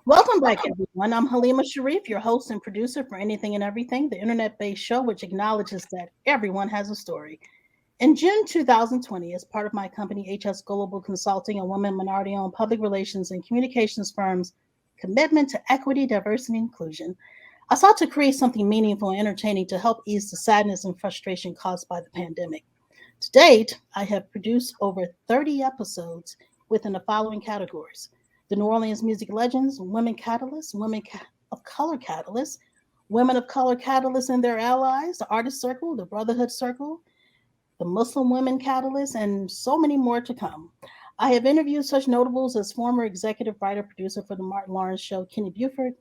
Welcome back, everyone. I'm Halima Sharif, your host and producer for Anything and Everything, the internet based show which acknowledges that everyone has a story. In June 2020, as part of my company, HS Global Consulting, a woman minority owned public relations and communications firm's commitment to equity, diversity, and inclusion, I sought to create something meaningful and entertaining to help ease the sadness and frustration caused by the pandemic. To date, I have produced over 30 episodes within the following categories: the New Orleans music legends, women catalysts, of color catalysts, women of color catalysts and their allies, the artist circle, the brotherhood circle, the Muslim women catalysts, and so many more to come. I have interviewed such notables as former executive writer producer for the Martin Lawrence Show, Kenny Buford,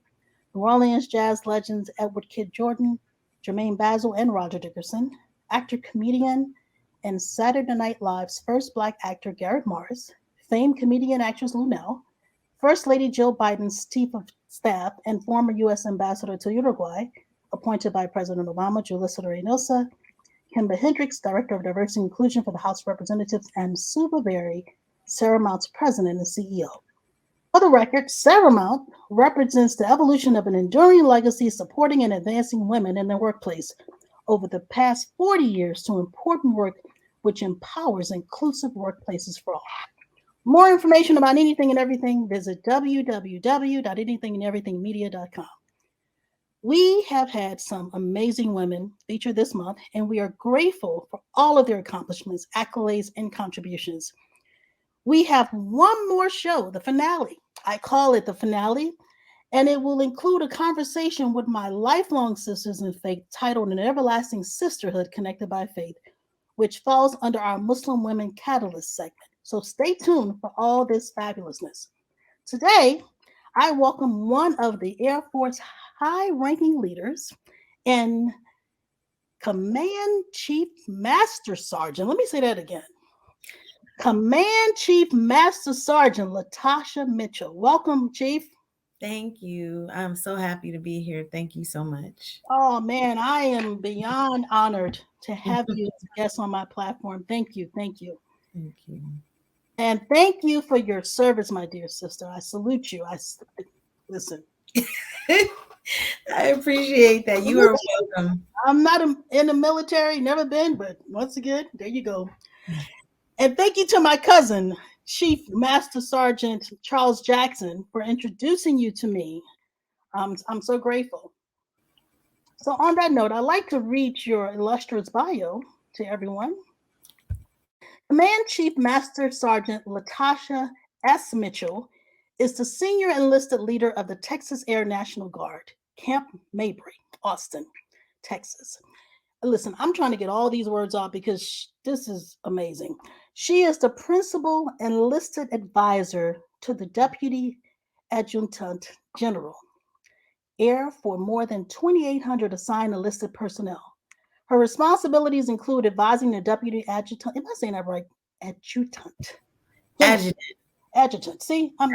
New Orleans jazz legends Edward Kid Jordan, Jermaine Basil, and Roger Dickerson, actor comedian and Saturday Night Live's first black actor Garrett Morris, famed comedian actress Lunel, First Lady Jill Biden's chief of staff and former U.S. ambassador to Uruguay, appointed by President Obama, Julissa Reynosa, Kimber Hendricks, Director of Diversity and Inclusion for the House of Representatives, and Suva Berry, Sarah Mount's President and CEO. For the record, Sarah Mount represents the evolution of an enduring legacy supporting and advancing women in the workplace over the past 40 years to important work which empowers inclusive workplaces for all. More information about anything and everything, visit www.anythingandeverythingmedia.com. We have had some amazing women featured this month, and we are grateful for all of their accomplishments, accolades, and contributions. We have one more show, the finale. I call it the finale, and it will include a conversation with my lifelong sisters in faith titled An Everlasting Sisterhood Connected by Faith, which falls under our Muslim Women Catalyst segment. So stay tuned for all this fabulousness. Today, I welcome one of the Air Force high ranking leaders and Command Chief Master Sergeant. Let me say that again. Command Chief Master Sergeant Latasha Mitchell. Welcome, Chief. Thank you. I'm so happy to be here. Thank you so much. Oh man, I am beyond honored to have you as a guest on my platform. Thank you, thank you. Thank you. And thank you for your service, my dear sister. I salute you. Listen. I appreciate that. You are welcome. I'm not in the military, never been, but once again, there you go. And thank you to my cousin, Chief Master Sergeant Charles Jackson, for introducing you to me. I'm so grateful. So, on that note, I'd like to read your illustrious bio to everyone. Command Chief Master Sergeant Latasha S. Mitchell is the senior enlisted leader of the Texas Air National Guard, Camp Mabry, Austin, Texas. Listen, I'm trying to get all these words out because this is amazing. She is the principal enlisted advisor to the Deputy Adjutant General, Air, for more than 2,800 assigned enlisted personnel. Her responsibilities include advising the Deputy Adjutant. Am I saying that right? Adjutant. General. Adjutant. Adjutant. See, I'm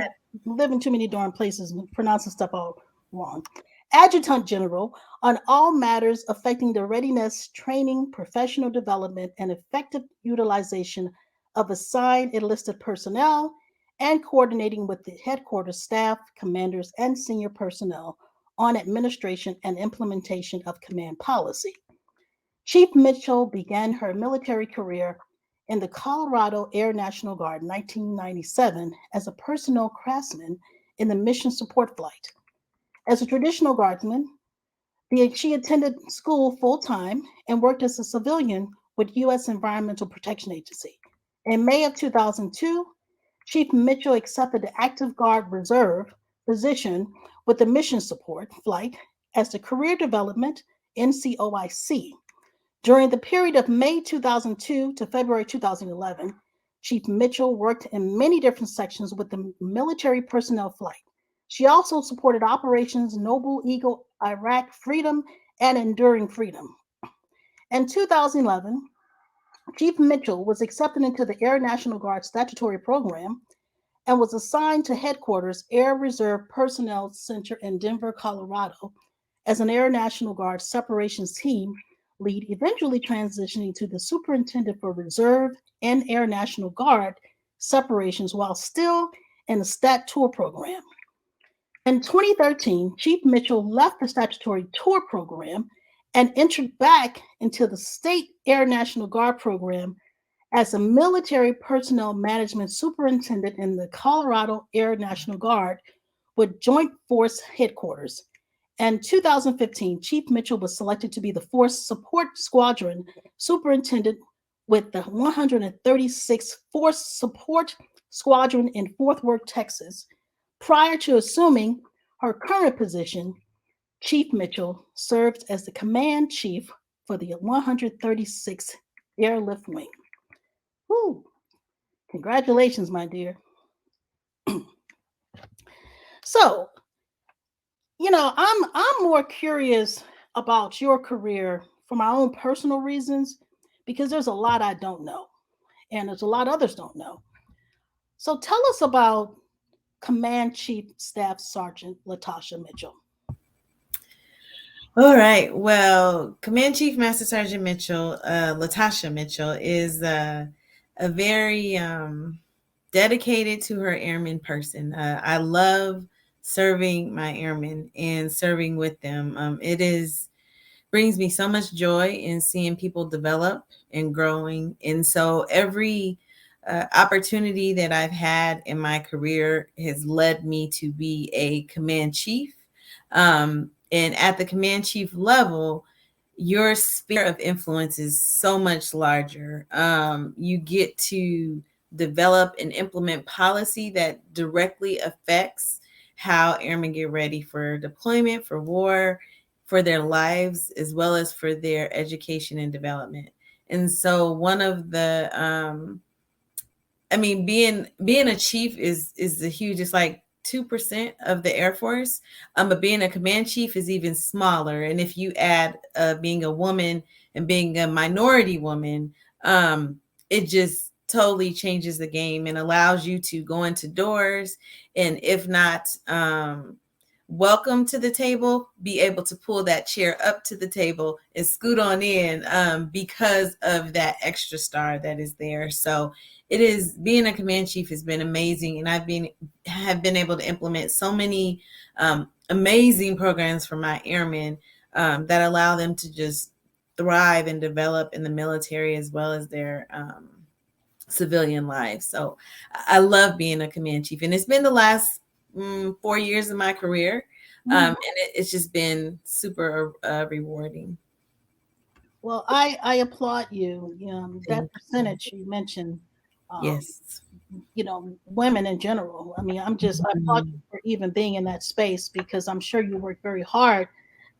living too many darn places and pronouncing stuff all wrong. Adjutant General on all matters affecting the readiness, training, professional development, and effective utilization of assigned enlisted personnel and coordinating with the headquarters staff, commanders, and senior personnel on administration and implementation of command policy. Chief Mitchell began her military career in the Colorado Air National Guard in 1997 as a personnel craftsman in the mission support flight. As a traditional guardsman, she attended school full time and worked as a civilian with U.S. Environmental Protection Agency. In May of 2002, Chief Mitchell accepted the Active Guard Reserve position with the mission support flight as the Career Development NCOIC. During the period of May 2002 to February 2011, Chief Mitchell worked in many different sections with the military personnel flight. She also supported Operations Noble Eagle, Iraq Freedom, and Enduring Freedom. In 2011, Chief Mitchell was accepted into the Air National Guard statutory program and was assigned to headquarters Air Reserve Personnel Center in Denver, Colorado, as an Air National Guard separations team lead, eventually transitioning to the Superintendent for Reserve and Air National Guard separations while still in the STAT tour program. In 2013, Chief Mitchell left the statutory tour program and entered back into the state Air National Guard program as a military personnel management superintendent in the Colorado Air National Guard with Joint Force Headquarters. In 2015, Chief Mitchell was selected to be the Force Support Squadron Superintendent with the 136th Force Support Squadron in Fort Worth, Texas. Prior to assuming her current position, Chief Mitchell served as the command chief for the 136th Airlift Wing. Woo! Congratulations, my dear. So, I'm more curious about your career for my own personal reasons because there's a lot I don't know, and there's a lot others don't know. So, tell us about Command Chief Staff Sergeant Latasha Mitchell. All right. Well, Command Chief Master Sergeant Mitchell, Latasha Mitchell, is a very dedicated to her airmen person. I love serving my airmen and serving with them. Brings me so much joy in seeing people develop and growing. And so every opportunity that I've had in my career has led me to be a command chief. And at the command chief level, your sphere of influence is so much larger. You get to develop and implement policy that directly affects how airmen get ready for deployment, for war, for their lives, as well as for their education and development. And so one of the being a chief is a huge, it's like 2% of the Air Force. But being a command chief is even smaller. And if you add being a woman and being a minority woman, it just totally changes the game and allows you to go into doors, and if not welcome to the table, be able to pull that chair up to the table and scoot on in because of that extra star that is there. So it is, being a command chief has been amazing, and have been able to implement so many amazing programs for my airmen that allow them to just thrive and develop in the military as well as their civilian lives. So I love being a command chief, and it's been the last 4 years of my career, and it's just been super rewarding. Well, I applaud you. That percentage you mentioned, Yes. women in general. I mean, I applaud you for even being in that space because I'm sure you worked very hard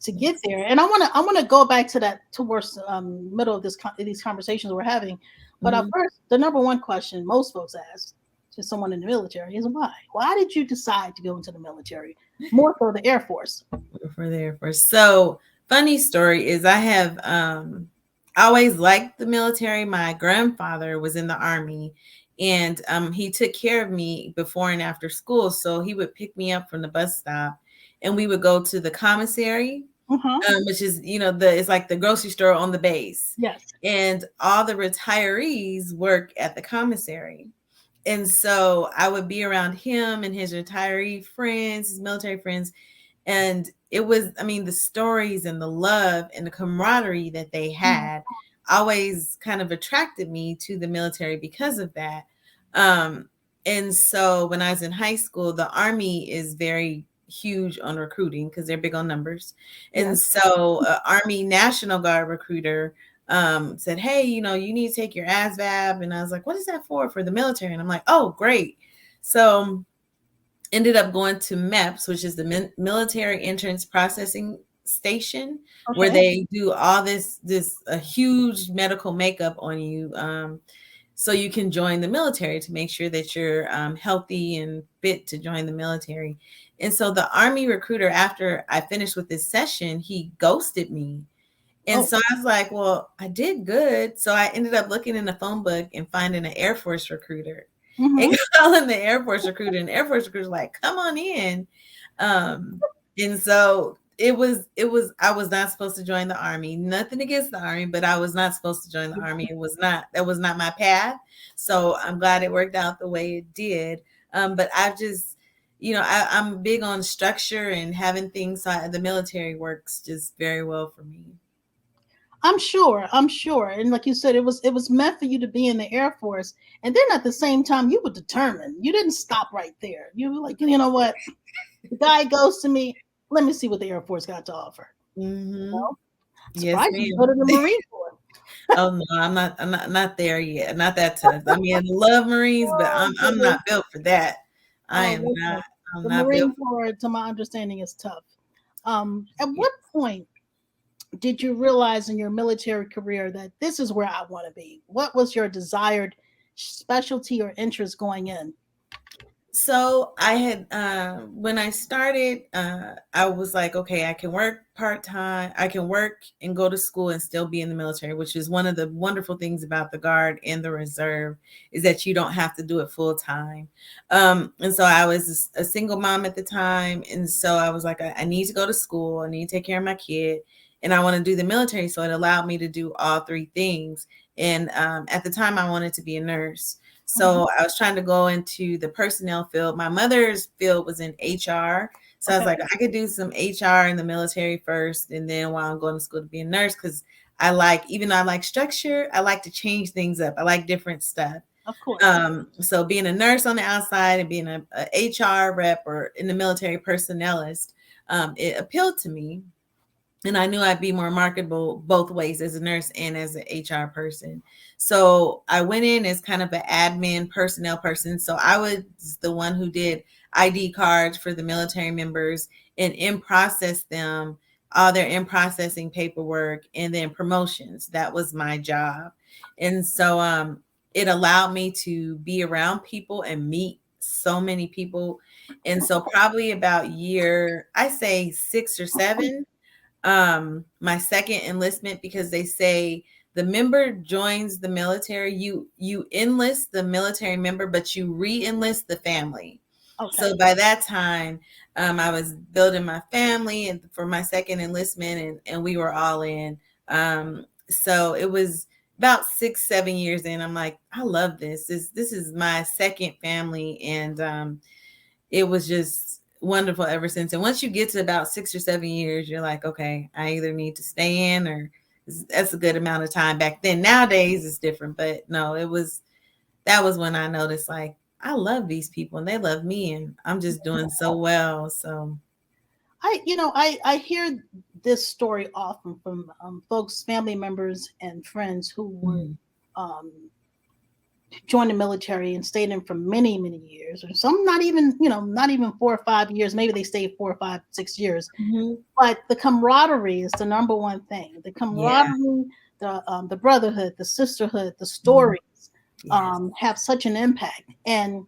to get there. And I want to go back to that towards middle of these conversations we're having. But first, the number one question most folks ask to someone in the military is why? Why did you decide to go into the military? More so the Air Force. For the Air Force. So funny story is I have always liked the military. My grandfather was in the Army, and he took care of me before and after school. So he would pick me up from the bus stop, and we would go to the commissary, which is, it's like the grocery store on the base. Yes. And all the retirees work at the commissary. And so I would be around him and his retiree friends, his military friends. And it was, the stories and the love and the camaraderie that they had always kind of attracted me to the military because of that. And so when I was in high school, the Army is very huge on recruiting because they're big on numbers. And so Army National Guard recruiter said, hey, you need to take your ASVAB. And I was like, what is that for the military? And I'm like, oh, great. So ended up going to MEPS, which is the Military Entrance Processing Station, where they do all this a huge medical makeup on you, so you can join the military to make sure that you're healthy and fit to join the military. And so the Army recruiter, after I finished with this session, he ghosted me. And so I was like, well, I did good. So I ended up looking in the phone book and finding an Air Force recruiter. And calling the Air Force recruiter, and the Air Force recruiter was like, come on in. And so it was, I was not supposed to join the Army. Nothing against the Army, but I was not supposed to join the Army. That was not my path. So I'm glad it worked out the way it did. But I've just, I'm big on structure and having things. So the military works just very well for me. I'm sure. And like you said, it was meant for you to be in the Air Force. And then at the same time, you were determined. You didn't stop right there. You were like, you know what? The guy goes to me, let me see what the Air Force got to offer. Mm-hmm. Well, Yes, surprised you go ma'am. to the Marine Corps. Oh no, I'm not there yet. Not that tough. I mean, I love Marines, but Oh I'm goodness. not built for that. I Oh am not. listen. I'm The not built. Marine Corps, to my understanding, is tough. At Yeah. what point did you realize in your military career that this is where I want to be? What was your desired specialty or interest going in? So I had when I started, I was like, okay, I can work part time. I can work and go to school and still be in the military, which is one of the wonderful things about the Guard and the Reserve is that you don't have to do it full time. And so I was a single mom at the time, and so I was like, I need to go to school. I need to take care of my kid, and I want to do the military. So it allowed me to do all three things. And at the time, I wanted to be a nurse. Mhm. So I was trying to go into the personnel field. My mother's field was in HR. So I was Okay. like, I could do some HR in the military first. And then while I'm going to school to be a nurse, because I like, even though I like structure, I like to change things up. I like different stuff. Of course. So being a nurse on the outside and being a HR rep or in the military personnelist, it appealed to me, and I knew I'd be more marketable both ways as a nurse and as an HR person. So I went in as kind of an admin personnel person. So I was the one who did ID cards for the military members and in process them, all their in processing paperwork and then promotions. That was my job. And so it allowed me to be around people and meet so many people. And so probably about year, I say 6 or 7, my second enlistment, because they say the member joins the military, you enlist the military member but you re-enlist the family. Okay. So by that time, I was building my family and for my second enlistment, and we were all in. So it was about 6 7 years in. I'm like, I love this is my second family, and it was just wonderful ever since. And once you get to about 6 or 7 years, you're like, okay, I either need to stay in or that's a good amount of time. Back then, nowadays it's different, but no, that was when I noticed like I love these people and they love me, and I'm just doing so well. So, I hear this story often from folks, family members, and friends who were mhm, um, joined the military and stayed in for many, many years, or some not even, not even 4 or 5 years. Maybe they stayed 4 or 5 6 years. mhm, But the camaraderie is the number one thing. The yeah, camaraderie, the brotherhood, the sisterhood, the mhm, stories yes, have such an impact. And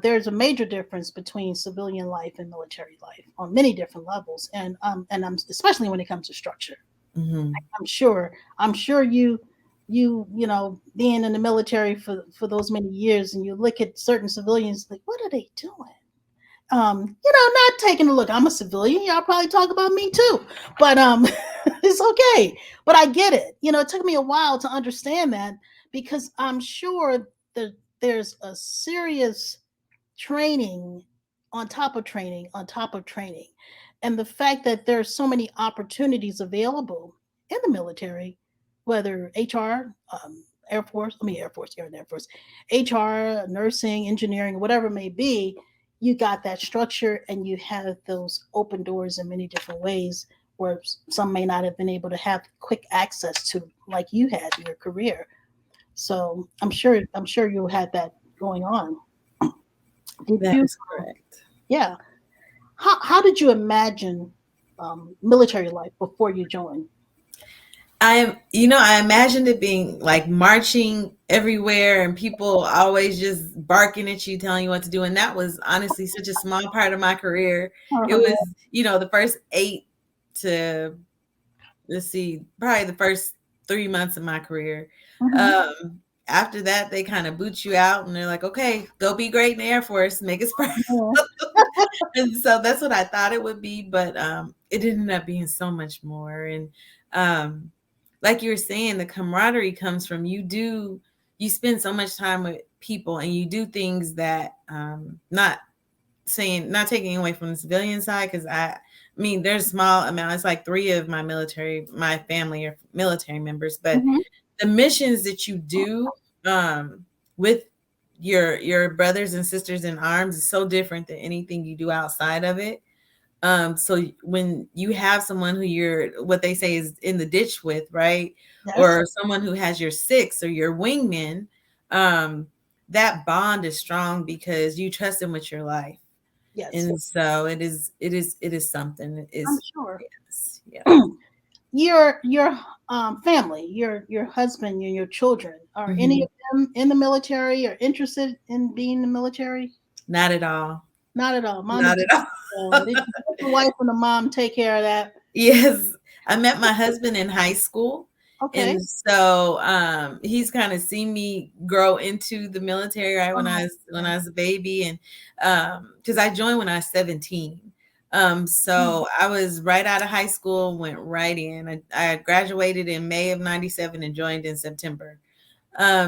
there's a major difference between civilian life and military life on many different levels, and especially when it comes to structure. mhm, I'm sure being in the military for those many years, and you look at certain civilians like, what are they doing? Not taking a look. I'm a civilian. Y'all probably talk about me too, but it's okay. But I get it. It took me a while to understand that, because I'm sure that there's a serious training on top of training on top of training, and the fact that there's so many opportunities available in the military, whether HR, Air Force, Air Force, Air Force, HR, nursing, engineering, whatever it may be. You got that structure, and you have those open doors in many different ways where some may not have been able to have quick access to, like you had in your career. So I'm sure you had that going on. Did that you? is correct. Yeah. How did you imagine military life before you joined? I imagined it being like marching everywhere and people always just barking at you, telling you what to do. And that was honestly such a small part of my career. It Uh-huh. was, the first 8 to, let's see, probably the first 3 months of my career. Mhm. After that, they kind of boot you out and they're like, okay, go be great in the Air Force, make us proud. Mhm. And so that's what I thought it would be, but it ended up being so much more. And um, like you were saying, the camaraderie comes from you spend so much time with people and you do things that not saying, not taking away from the civilian side, because I mean, there's small amount. It's like three of my family are military members, but Mhm. the missions that you do with your brothers and sisters in arms is so different than anything you do outside of it. So when you have someone who you're, what they say is in the ditch with, right? Yes. Or someone who has your six or your wingman, um, that bond is strong because you trust them with your life. Yes. And so it is something. It I'm is, sure. yes, yeah. Your family, your husband, and your children, are any Hmm. of them in the military or interested in being in the military? Not at all. Not at all. Mom and Not at dad. all. So let the wife and the mom take care of that. Yes, I met my husband in high school, Okay. and so, he's kinda seen me grow into the military right when Oh, I was a baby, and, because I joined when I was 17. mm, So I was right out of high school, went right in. I graduated in May of '97 and joined in September.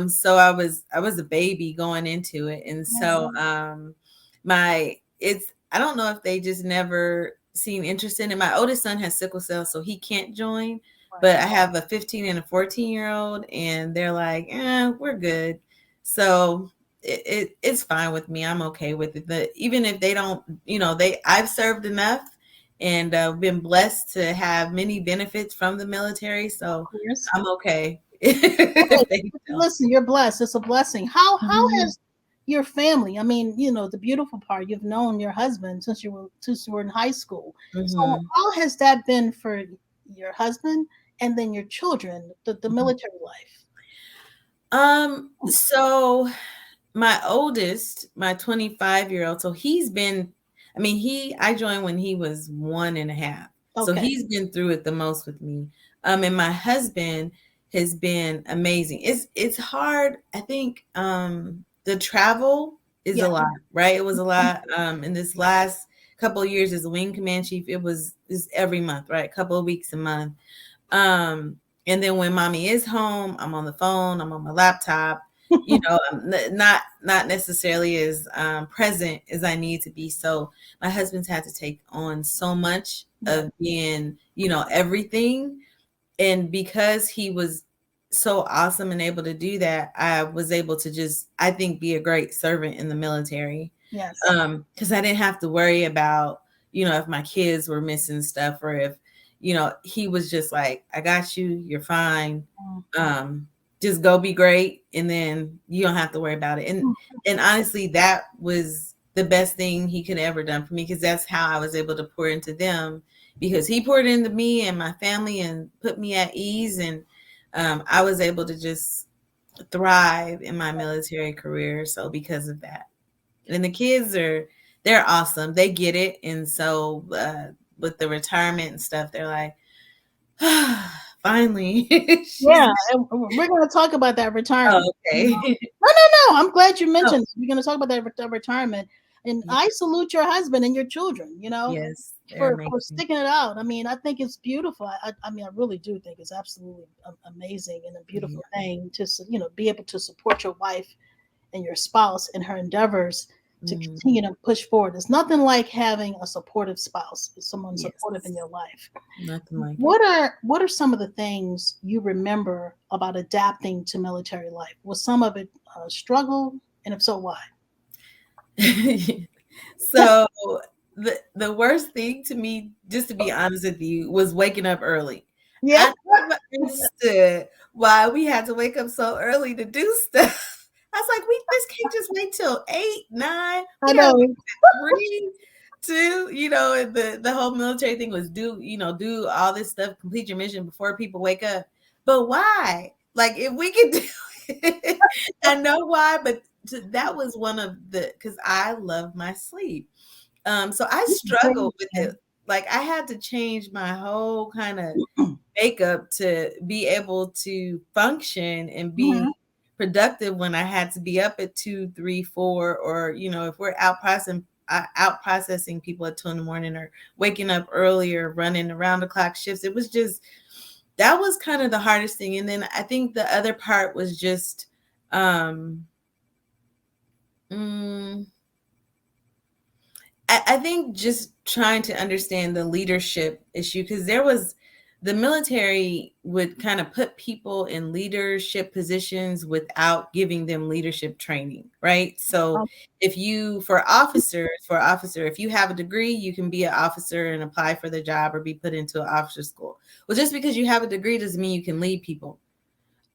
So I was a baby going into it, and so mhm, my it's I don't know if they just never seen interest in it. My oldest son has sickle cell, so he can't join. right. But I have a 15 and a 14-year-old, and they're like, we're good. So it's fine with me. I'm okay with it. Even if they don't, I've served enough and been blessed to have many benefits from the military. Of So course. I'm okay Okay. if they don't. Listen, you're blessed. It's a blessing. How Mhm, has your family? I mean, the beautiful part. You've known your husband since you were in high school. So mhm, how has that been for your husband and then your children? The mhm. military life. So my oldest, my 25-year-old, so he's been, I mean, I joined when he was 1.5. So Okay. he's been through it the most with me. And my husband has been amazing. It's hard. I think the travel is Yeah. a lot, right? It was a lot. In this last couple of years as a wing command chief, is every month, right? A couple of weeks a month. Um, and then when mommy is home, I'm on the phone, I'm on my laptop, I'm not necessarily as present as I need to be. So my husband's had to take on so much Yeah. of being, everything. And because he was so awesome and able to do that, I was able to just, I think, be a great servant in the military. Yes. Because I didn't have to worry about, if my kids were missing stuff, or if, he was just like, I got you, you're fine. Mm. Um, just go be great, and then you don't have to worry about it. And honestly, that was the best thing he could ever done for me, because that's how I was able to pour into them, because he poured into me and my family and put me at ease, and I was able to just thrive in my military career. So because of that. And the kids they're awesome. They get it. And so with the retirement and stuff, they're like, finally. She's Yeah, and we're going to talk about that retirement. Oh, okay. No, no, no. I'm glad you Oh, mentioned it. We're going to talk about that retirement, and yeah. I salute your husband and your children. Yes, they're For amazing. sticking it out. I mean, I think it's beautiful. I mean, I really do think it's absolutely amazing and a Yeah. beautiful thing to be able to support your wife and your spouse in her endeavors to Mm, continue to push forward. There's nothing like having a supportive spouse, someone supportive in yes. your life. Nothing like What are some of the things you remember about adapting to military life? Was some of it a struggle, and if so, why? it. So the worst thing to me, just to be honest with you, was waking up early. Yeah, I never understood why we had to wake up so early to do stuff. I was like, this can't just wait till 8, 9. We I gotta know. wake up at 3, 2, and the whole military thing was do all this stuff, complete your mission before people wake up. But why? Like, if we could do it, I know why, but that was one of because I love my sleep. So I struggled with it. Like, I had to change my whole kind of makeup to be able to function and Mhm. be productive when I had to be up at 2, 3, 4, or if we're out processing people at 2 in the morning, or waking up earlier, running around the clock shifts. It was just that was kind of the hardest thing. And then I think the other part was just um mm, I think just trying to understand the leadership issue, because the military would kind of put people in leadership positions without giving them leadership training, right? So Um, if you, for officers, if you have a degree, you can be an officer and apply for the job or be put into an officer school. Well, just because you have a degree doesn't mean you can lead people.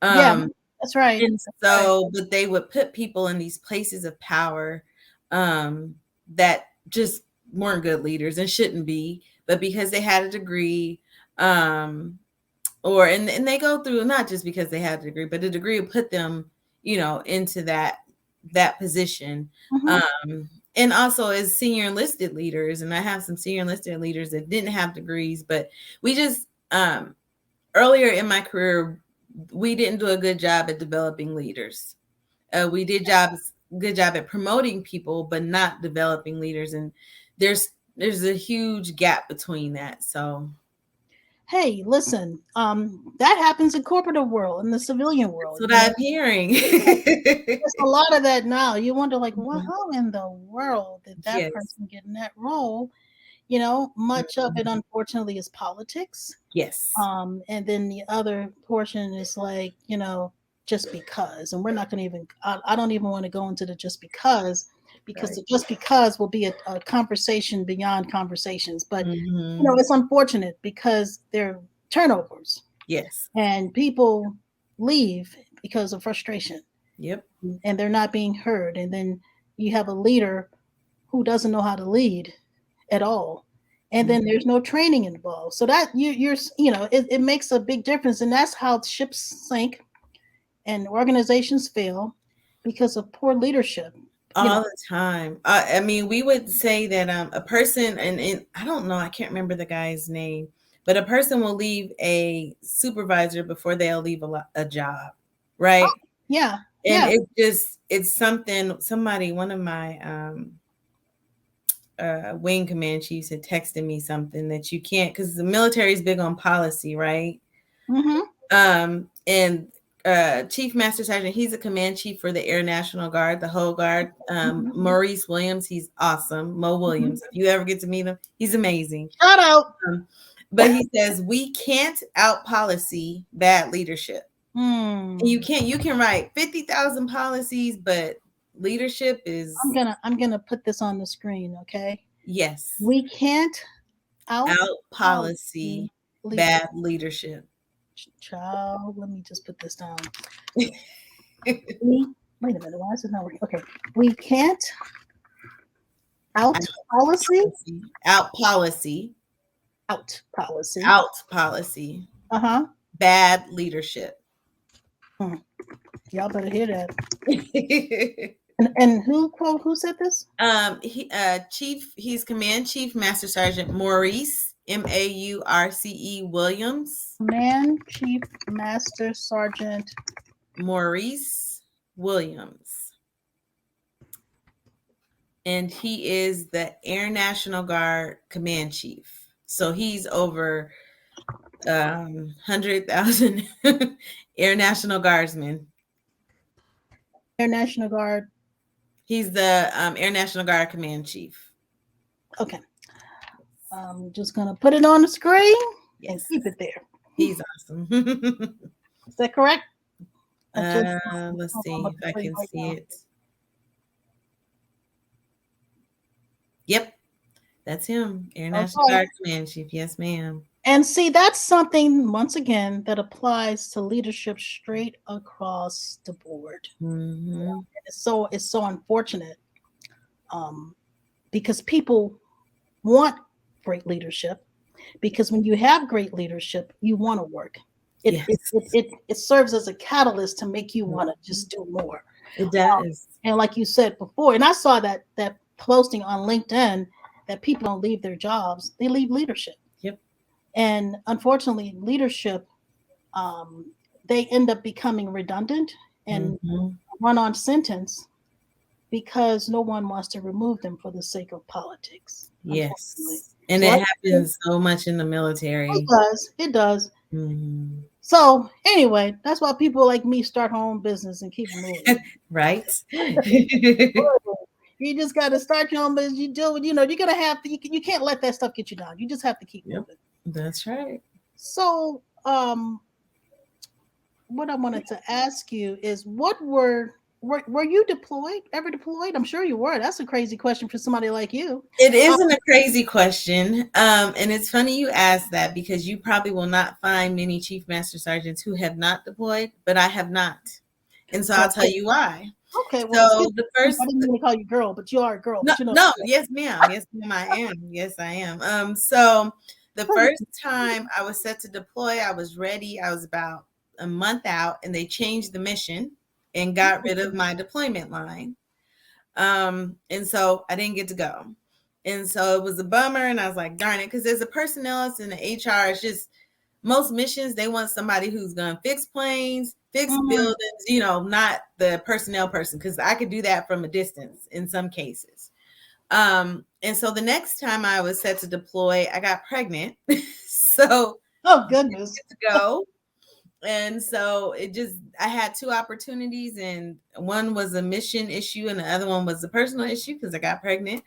yeah, Um, that's right. and That's right. so, but they would put people in these places of power that just weren't good leaders and shouldn't be, but because they had a degree, um, and they go through, not just because they had a degree, but a degree would put them, into that position. Hmm. And also as senior enlisted leaders, and I have some senior enlisted leaders that didn't have degrees, but we just earlier in my career, we didn't do a good job at developing leaders. We did good job at promoting people, but not developing leaders. And there's a huge gap between that. So Hey, listen, that happens in corporate world, in the civilian that's world. what I'm hearing. There's a lot of that now. You wonder, like, well, how in the world did that Yes. person get in that role? Much of it, unfortunately, is politics. Yes. And then the other portion is like, just because. And we're not going to even, I don't even want to go into the just because Right. the just because will be a conversation beyond conversations. But, Mm-hmm. it's unfortunate because there are turnovers Yes. and people leave because of frustration Yep. and they're not being heard. And then you have a leader who doesn't know how to lead at all, and then there's no training involved. So that it makes a big difference, and that's how ships sink and organizations fail because of poor leadership. You know, All the time. I mean, we would say that a person, and I don't know, I can't remember the guy's name, but a person will leave a supervisor before they'll leave a job, right? yeah, And yeah. it's something, somebody, one of my wing command chiefs had texted me something that you can't, because the military is big on policy, right? Mm-hmm. And Chief Master Sergeant, he's a command chief for the Air National Guard, the whole guard. Mm-hmm. Maurice Williams, he's awesome. Mo Mm-hmm. Williams, if you ever get to meet him, he's amazing. Shout out. But he says we can't out policy bad leadership. And Hmm. you can write 50,000 policies, but leadership is I'm gonna put this on the screen. Okay, yes, we can't out out policy policy leadership. bad leadership. Child, let me just put this down. We Wait a minute. Why is it not working? Okay, we can't out policy. Out policy, Out policy. out policy, Uh-huh. bad leadership. Hmm. Y'all better hear that. And who said this? He's Command Chief Master Sergeant Maurice Maurce Williams. Man, Chief Master Sergeant. Maurice Williams. And he is the Air National Guard Command Chief. So he's over 100,000 Air National Guardsmen. Air National Guard. He's the Air National Guard Command Chief. Okay. I'm just gonna put it on the screen and Yes. keep it there. He's awesome. Is that correct? Let's see if I can see it. Yep, that's him. Air National Guard Command Chief. Yes, ma'am. And see, that's something once again that applies to leadership straight across the board. Mm-hmm. It's so unfortunate because people want great leadership, because when you have great leadership, you want to work. It serves as a catalyst to make you want to just do more. It does. And like you said before, and I saw that posting on LinkedIn, that people don't leave their jobs; they leave leadership. Yep. And unfortunately, leadership, they end up becoming redundant and run on sentence because no one wants to remove them for the sake of politics. Yes. And so it happens so much in the military. It does. Mm-hmm. So anyway, that's why people like me start home business and keep moving. Right. You just got to start your own business. You do, you know, you're gonna have to. You can't let that stuff get you down. You just have to keep Yep, moving. that's right. So, what I wanted to ask you is, were you deployed? Ever deployed? I'm sure you were. That's a crazy question for somebody like you. It Um, isn't a crazy question. And it's funny you ask that because you probably will not find many chief master sergeants who have not deployed, but I have not. And so I'll well, tell you why. okay. Well, excuse So the me. I first didn't mean to call you girl, but you are a girl. no, But you know. no, yes, ma'am. Yes, ma'am, I am. Yes, I am. So the first time I was set to deploy, I was ready. I was about a month out, and they changed the mission and got rid of my deployment line. And so I didn't get to go. And so it was a bummer. And I was like, darn it, because there's a personnel and the HR, it's just most missions, they want somebody who's gonna fix planes, fix Mhm. buildings, you know, not the personnel person, because I could do that from a distance in some cases. And so the next time I was set to deploy, I got pregnant. So Oh I didn't goodness. get to go. And so it just, I had two opportunities, and one was a mission issue and the other one was a personal issue because I got pregnant.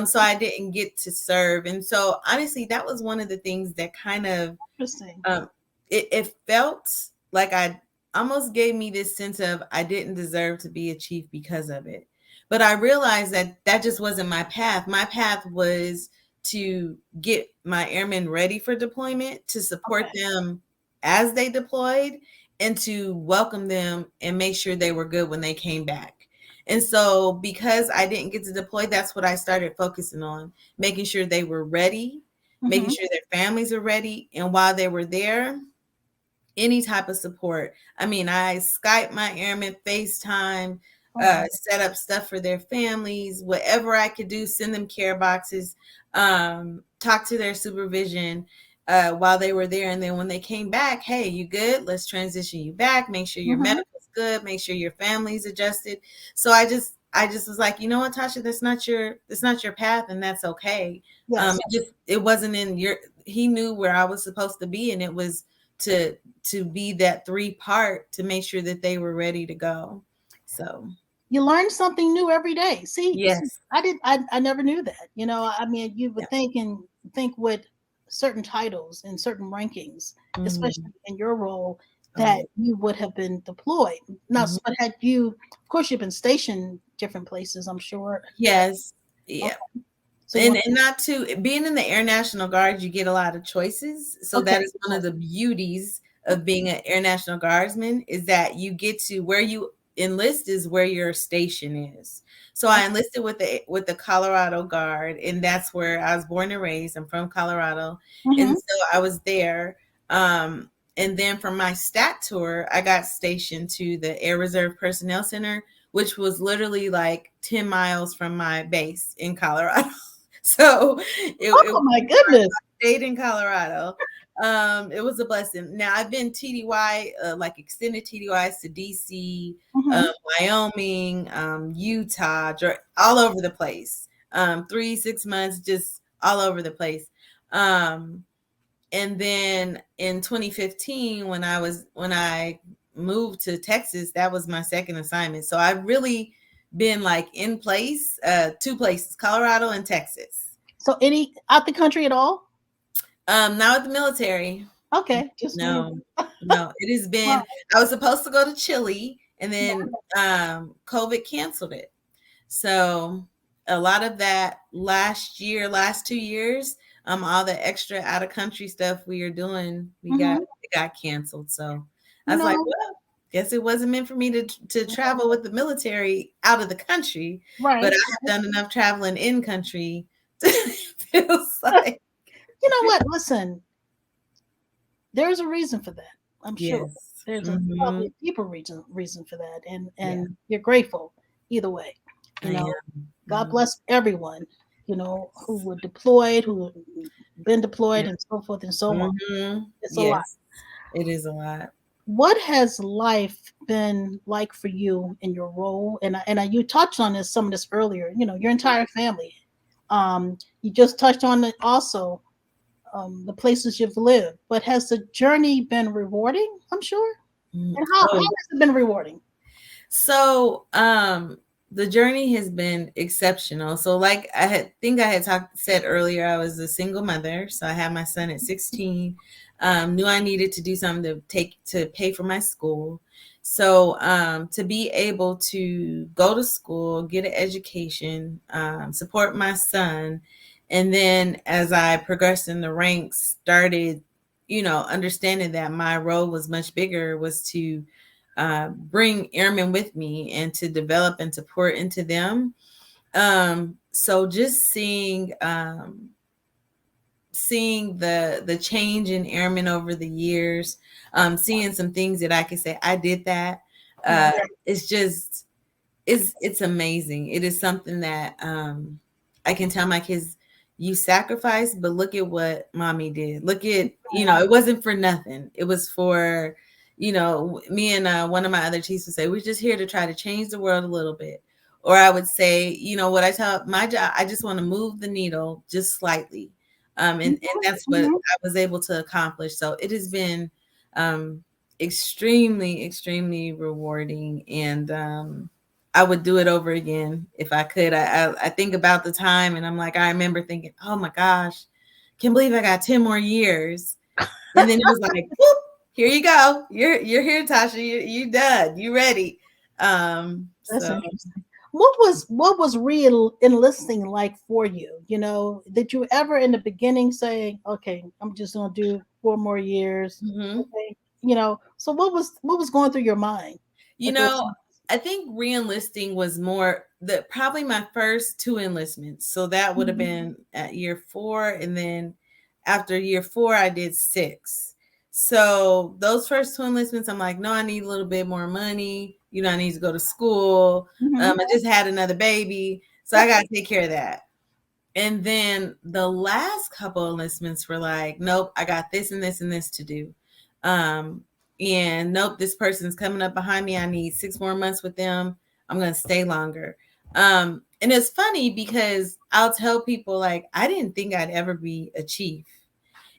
So I didn't get to serve. And so honestly, that was one of the things that kind of Interesting. um, it felt like I almost gave me this sense of I didn't deserve to be a chief because of it. But I realized that that just wasn't my path. My path was to get my airmen ready for deployment, to support Okay. them as they deployed, and to welcome them and make sure they were good when they came back. And so, because I didn't get to deploy, that's what I started focusing on, making sure they were ready, making Mm-hmm. sure their families are ready. And while they were there, any type of support. I mean, I Skype my airmen, FaceTime, Oh wow. set up stuff for their families, whatever I could do, send them care boxes, talk to their supervision while they were there. And then when they came back, hey, you good? Let's transition you back. Make sure your Mm-hmm. medical's good. Make sure your family's adjusted. So I just was like, you know what, Tasha, that's not your path, and that's okay. Yes. It wasn't in your. He knew where I was supposed to be, and it was to be that three part to make sure that they were ready to go. So You learn something new every day. See, yes, I never knew that. You know, I mean, you yeah. would think with certain titles and certain rankings, Mhm. especially in your role, Oh that yeah. you would have been deployed. Now, Mhm. but had you, of course, you've been stationed different places, I'm sure. Yes, Okay, yeah. so you want And not to being in the Air National Guard, you get a lot of choices. So okay, that is one of the beauties of being an Air National Guardsman, is that you get to where you enlist is where your station is. So I enlisted with the Colorado Guard, and that's where I was born and raised. I'm from Colorado, and mm-hmm, so I was there. Um, and then from my stat tour, I got stationed to the Air Reserve Personnel Center, which was literally like 10 miles from my base in Colorado. So it oh my goodness. stayed in Colorado. It was a blessing. Now I've been TDY, like extended TDYs to DC, um, Mm-hmm. Wyoming, Utah, all over the place. 3 6 months, just all over the place. Um, and then in 2015, when I moved to Texas, that was my second assignment. So I've really been like in place, two places, Colorado and Texas. So any out the country at all? Not with the military. Okay, just wondering. No, no. It has Wow. been. I was supposed to go to Chile, and then COVID canceled it. So a lot of that last year, last 2 years, all the extra out of country stuff we are doing, Mm-hmm. it got canceled. So I You was like, know, well, guess it wasn't meant for me to travel with the military out of the country, but right. I have done enough traveling in country to feels like You know what? Listen, there's a reason for that. I'm sure yes. there's a Hmm. probably a deeper reason for that, and Yeah, you're grateful either way. You I know, am. God Mhm. bless everyone. You know, who were deployed, who been deployed, Yeah. and so forth and so on. Hmm. It's a lot. Yes, it is a lot. What has life been like for you in your role? You touched on this some of this earlier. You know, your entire family. You just touched on it also, the places you've lived. But has the journey been rewarding? I'm sure. Mm. And how Oh, has it been rewarding? so The journey has been exceptional. So, like I had said earlier, I was a single mother. So I had my son at 16. Knew I needed to do something to pay for my school. So to be able to go to school, get an education, support my son, and then as I progressed in the ranks, started, understanding that my role was much bigger, was to bring airmen with me and to develop and to pour into them. So just seeing the change in airmen over the years, seeing some things that I could say I did that. Yeah. It's just it's amazing. It is something that I can tell my kids, you sacrificed, but look at what mommy did. Look at, it wasn't for nothing. It was for, me and one of my other chiefs would say, we're just here to try to change the world a little bit. Or I would say, what I tell my job, I just want to move the needle just slightly. And that's what Mhm. I was able to accomplish. So it has been um, extremely, extremely rewarding. And I would do it over again if I could. I think about the time and I'm like, I remember thinking, oh my gosh, can't believe I got 10 more years. And then it was like, whoop, here you go. You're here, Tasha. You done. You ready. That's So interesting. What was real enlisting like for you? Did you ever in the beginning say, "Okay, I'm just gonna do 4 more years"? mhm. Okay, So what was going through your mind You at those know, times? I think re-enlisting was more the probably my first two enlistments. So that would have Mhm. been at year 4, and then after year 4 I did 6. So those first two enlistments, I'm like, no, I need a little bit more money. I need to go to school. Mhm. I just had another baby, so I got to take care of that. And then the last couple enlistments were like, nope, I got this and this and this to do. Um, and nope, this person's coming up behind me. I need 6 more months with them. I'm going to stay longer. And it's funny because I'll tell people, like, I didn't think I'd ever be a chief.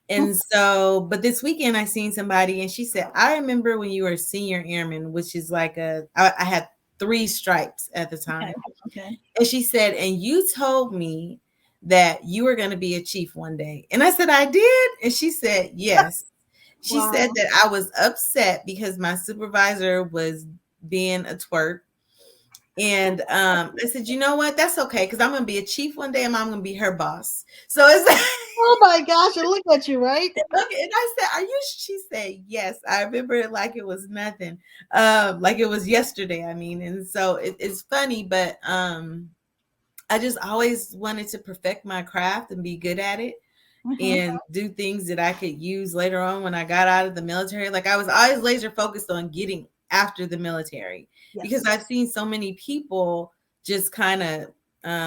And so, but this weekend I seen somebody and she said, I remember when you were a senior airman, which is like I had 3 stripes at the Okay. time. Okay. And she said, and you told me that you were going to be a chief one day. And I said, I did. And she said, yes. She said Wow. that I was upset because my supervisor was being a twerk. And I said, you know what? That's okay because I'm going to be a chief one day and I'm going to be her boss. So it's Oh my gosh! And look at you, right? okay. And I said, are you? She said, yes. I remember it like it was nothing, like it was yesterday. I mean, and so it's funny, but I just always wanted to perfect my craft and be good at it Hmm. and do things that I could use later on when I got out of the military. Like I was always laser focused on getting after the military because Yes. I've seen so many people just kind of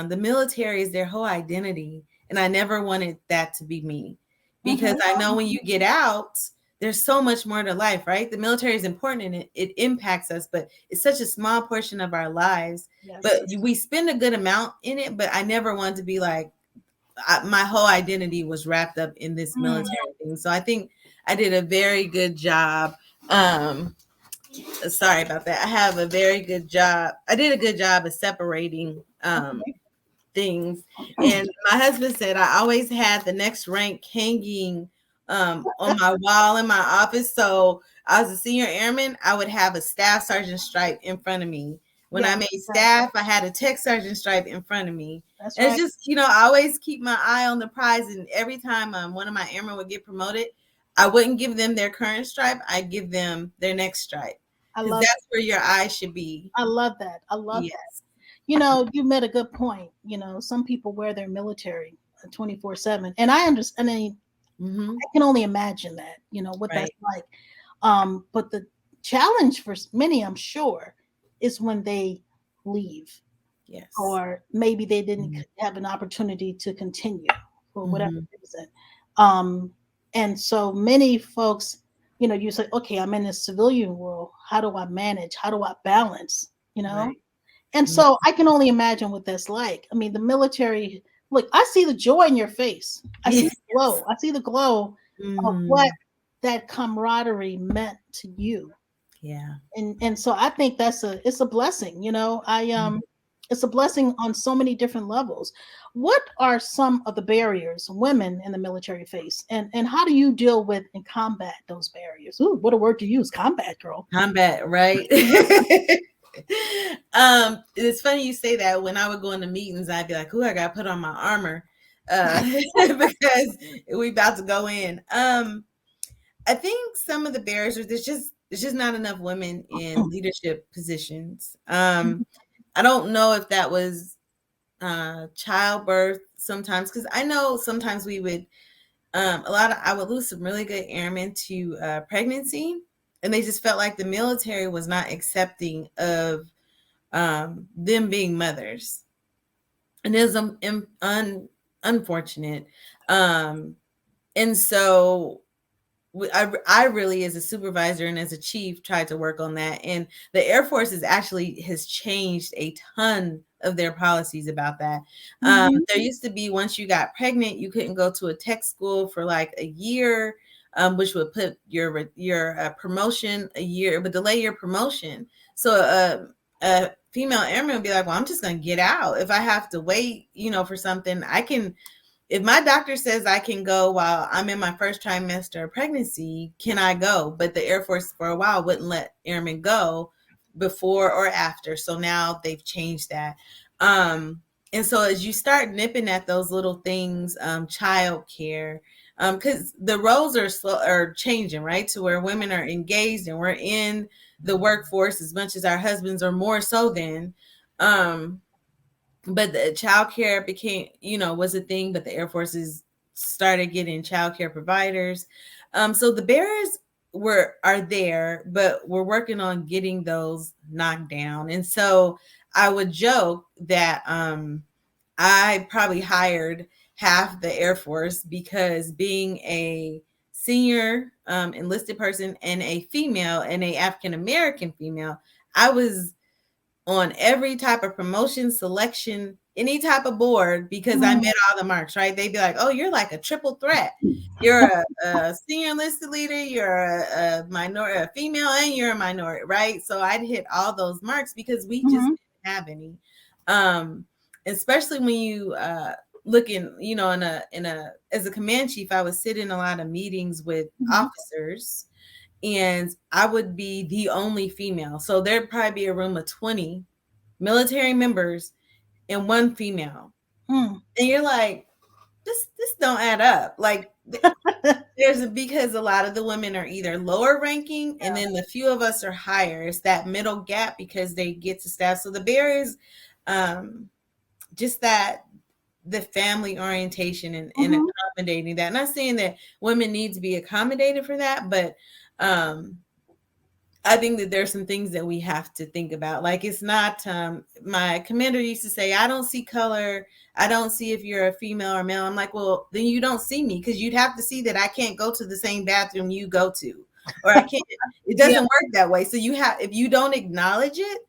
the military is their whole identity, and I never wanted that to be me because Hmm. I know when you get out, there's so much more to life, right? The military is important and it impacts us, but it's such a small portion of our lives. Yes. But we spend a good amount in it. But I never wanted to be like my whole identity was wrapped up in this Mm. military thing. So I think I did a very good job. Um, Sorry about that. I have a very good job. I did a good job of separating Okay. things. And my husband said I always had the next rank hanging on my wall in my office. So I was a senior airman, I would have a staff sergeant stripe in front of me. When I Yes. made Right. staff, I had a tech sergeant stripe in front of me. That's And it's right. just, I always keep my eye on the prize. And every time one of my airmen would get promoted, I wouldn't give them their current stripe. I'd give them their next stripe I because love. that's where your eye should be. I love that. I love that. Yes. You made a good point. Some people wear their military 24/7, and I understand. I mean, Mm-hmm. I can only imagine that. What that's Right. like. But the challenge for many, I'm sure, is when they leave, Yes. or maybe they didn't have an opportunity to continue for whatever Mm-hmm. reason. Um, and so many folks, you say, okay, I'm in the civilian world. How do I manage? How do I balance? You know, Right. and Mm, so I can only imagine what that's like. I mean, the military, look, I see the joy in your face. I see yes. the glow. I see the glow of what Mhm. that camaraderie meant to you. Yeah. And so I think it's a blessing. I Mhm. It's a blessing on so many different levels. What are some of the barriers women in the military face, and how do you deal with and combat those barriers? Ooh, what a word to use, combat, girl. Combat, right? It's funny you say that. When I would go into meetings, I'd be like, "Ooh, I got to put on my armor because we about to go in." I think some of the barriers are there's just not enough women in leadership positions. I don't know if that was childbirth sometimes, because I know sometimes we would I would lose some really good airmen to pregnancy, and they just felt like the military was not accepting of them being mothers, and it was unfortunate. Um, and so I really, as a supervisor and as a chief, tried to work on that. And the Air Force has changed a ton of their policies about that. Mm-hmm. There used to be, once you got pregnant, you couldn't go to a tech school for like a year, which would put your promotion a year. It would delay your promotion. So a female airman would be like, "Well, I'm just going to get out. If I have to wait, for something, I can." If my doctor says I can go while I'm in my first trimester of pregnancy, can I go? But the Air Force for a while wouldn't let airmen go before or after. So now they've changed that. And so as you start nipping at those little things, child care, because the roles are changing, right? To where women are engaged and we're in the workforce as much as our husbands, or more so than. But the childcare became, was a thing, but the Air Forces started getting childcare providers. So the barriers are there, but we're working on getting those knocked down. And so I would joke that I probably hired half the Air Force, because being a senior enlisted person and a female and a African American female, I was on every type of promotion, selection, any type of board, because I met all the marks, right? They'd be like, "Oh, you're like a triple threat. You're a senior enlisted leader, you're a minority, a female, and you're a minority," right? So I'd hit all those marks because we just Mm-hmm. didn't have any. Um, Especially when you look in a as a command chief, I would sit in a lot of meetings with Mm-hmm. officers, and I would be the only female. So there'd probably be a room of 20 military members and one female. Mm. And you're like, this don't add up. Like, because a lot of the women are either lower ranking, and then the few of us are higher. It's that middle gap because they get to staff. So the barriers, um, just that the family orientation and Mm-hmm. accommodating that. Not saying that women need to be accommodated for that, but I think that there's some things that we have to think about. Like, it's not, my commander used to say, "I don't see color. I don't see if you're a female or male." I'm like, "Well, then you don't see me, because you'd have to see that I can't go to the same bathroom you go to, or I can't." It Yeah, doesn't work that way. So if you don't acknowledge it,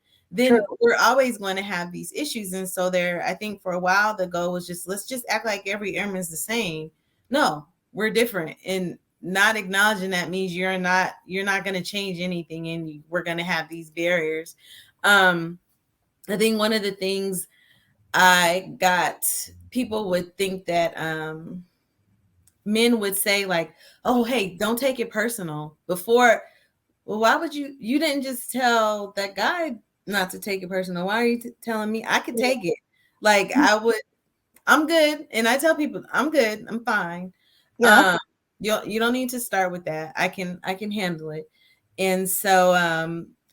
true. then we're always going to have these issues. And so I think for a while, the goal was just, let's just act like every airman's the same. No, we're different. And not acknowledging that means you're not going to change anything, and we're going to have these barriers. I think one of the things I got, people would think that men would say, like, "Oh, hey, don't take it personal." Before, well, why would you didn't just tell that guy not to take it personal? Why are you telling me I could Yeah. take it? Like, I'm good. And I tell people, "I'm good. I'm fine." Yeah. Um, you don't need to start with that. I can handle it. And so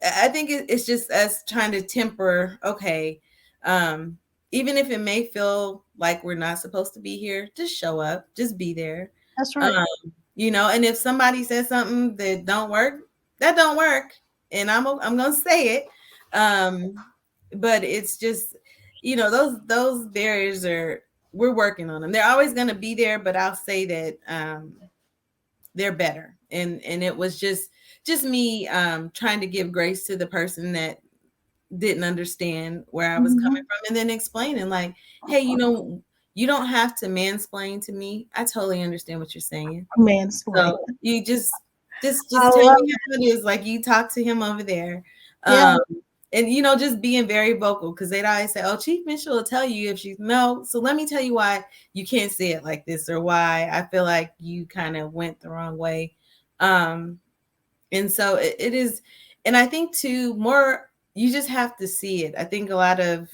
I think it's just us trying to temper. Okay, um, even if it may feel like we're not supposed to be here, just show up, just be there. That's right. Um, and if somebody says something that don't work, and I'm gonna say it. But it's just, those barriers we're working on them. They're always going to be there, but I'll say that they're better. And it was just me trying to give grace to the person that didn't understand where I was coming Mm-hmm. from, and then explaining, like, "Hey, you don't have to mansplain to me. I totally understand what you're saying. Mansplain. So you just I tell love me it. how it is, like you talk to him over there." Yeah. Um, and just being very vocal, because they'd always say, "Oh, Chief Mitchell will tell you if she's no." So let me tell you why you can't say it like this, or why I feel like you kind of went the wrong way. And so it is, and I think too, more you just have to see it. I think a lot of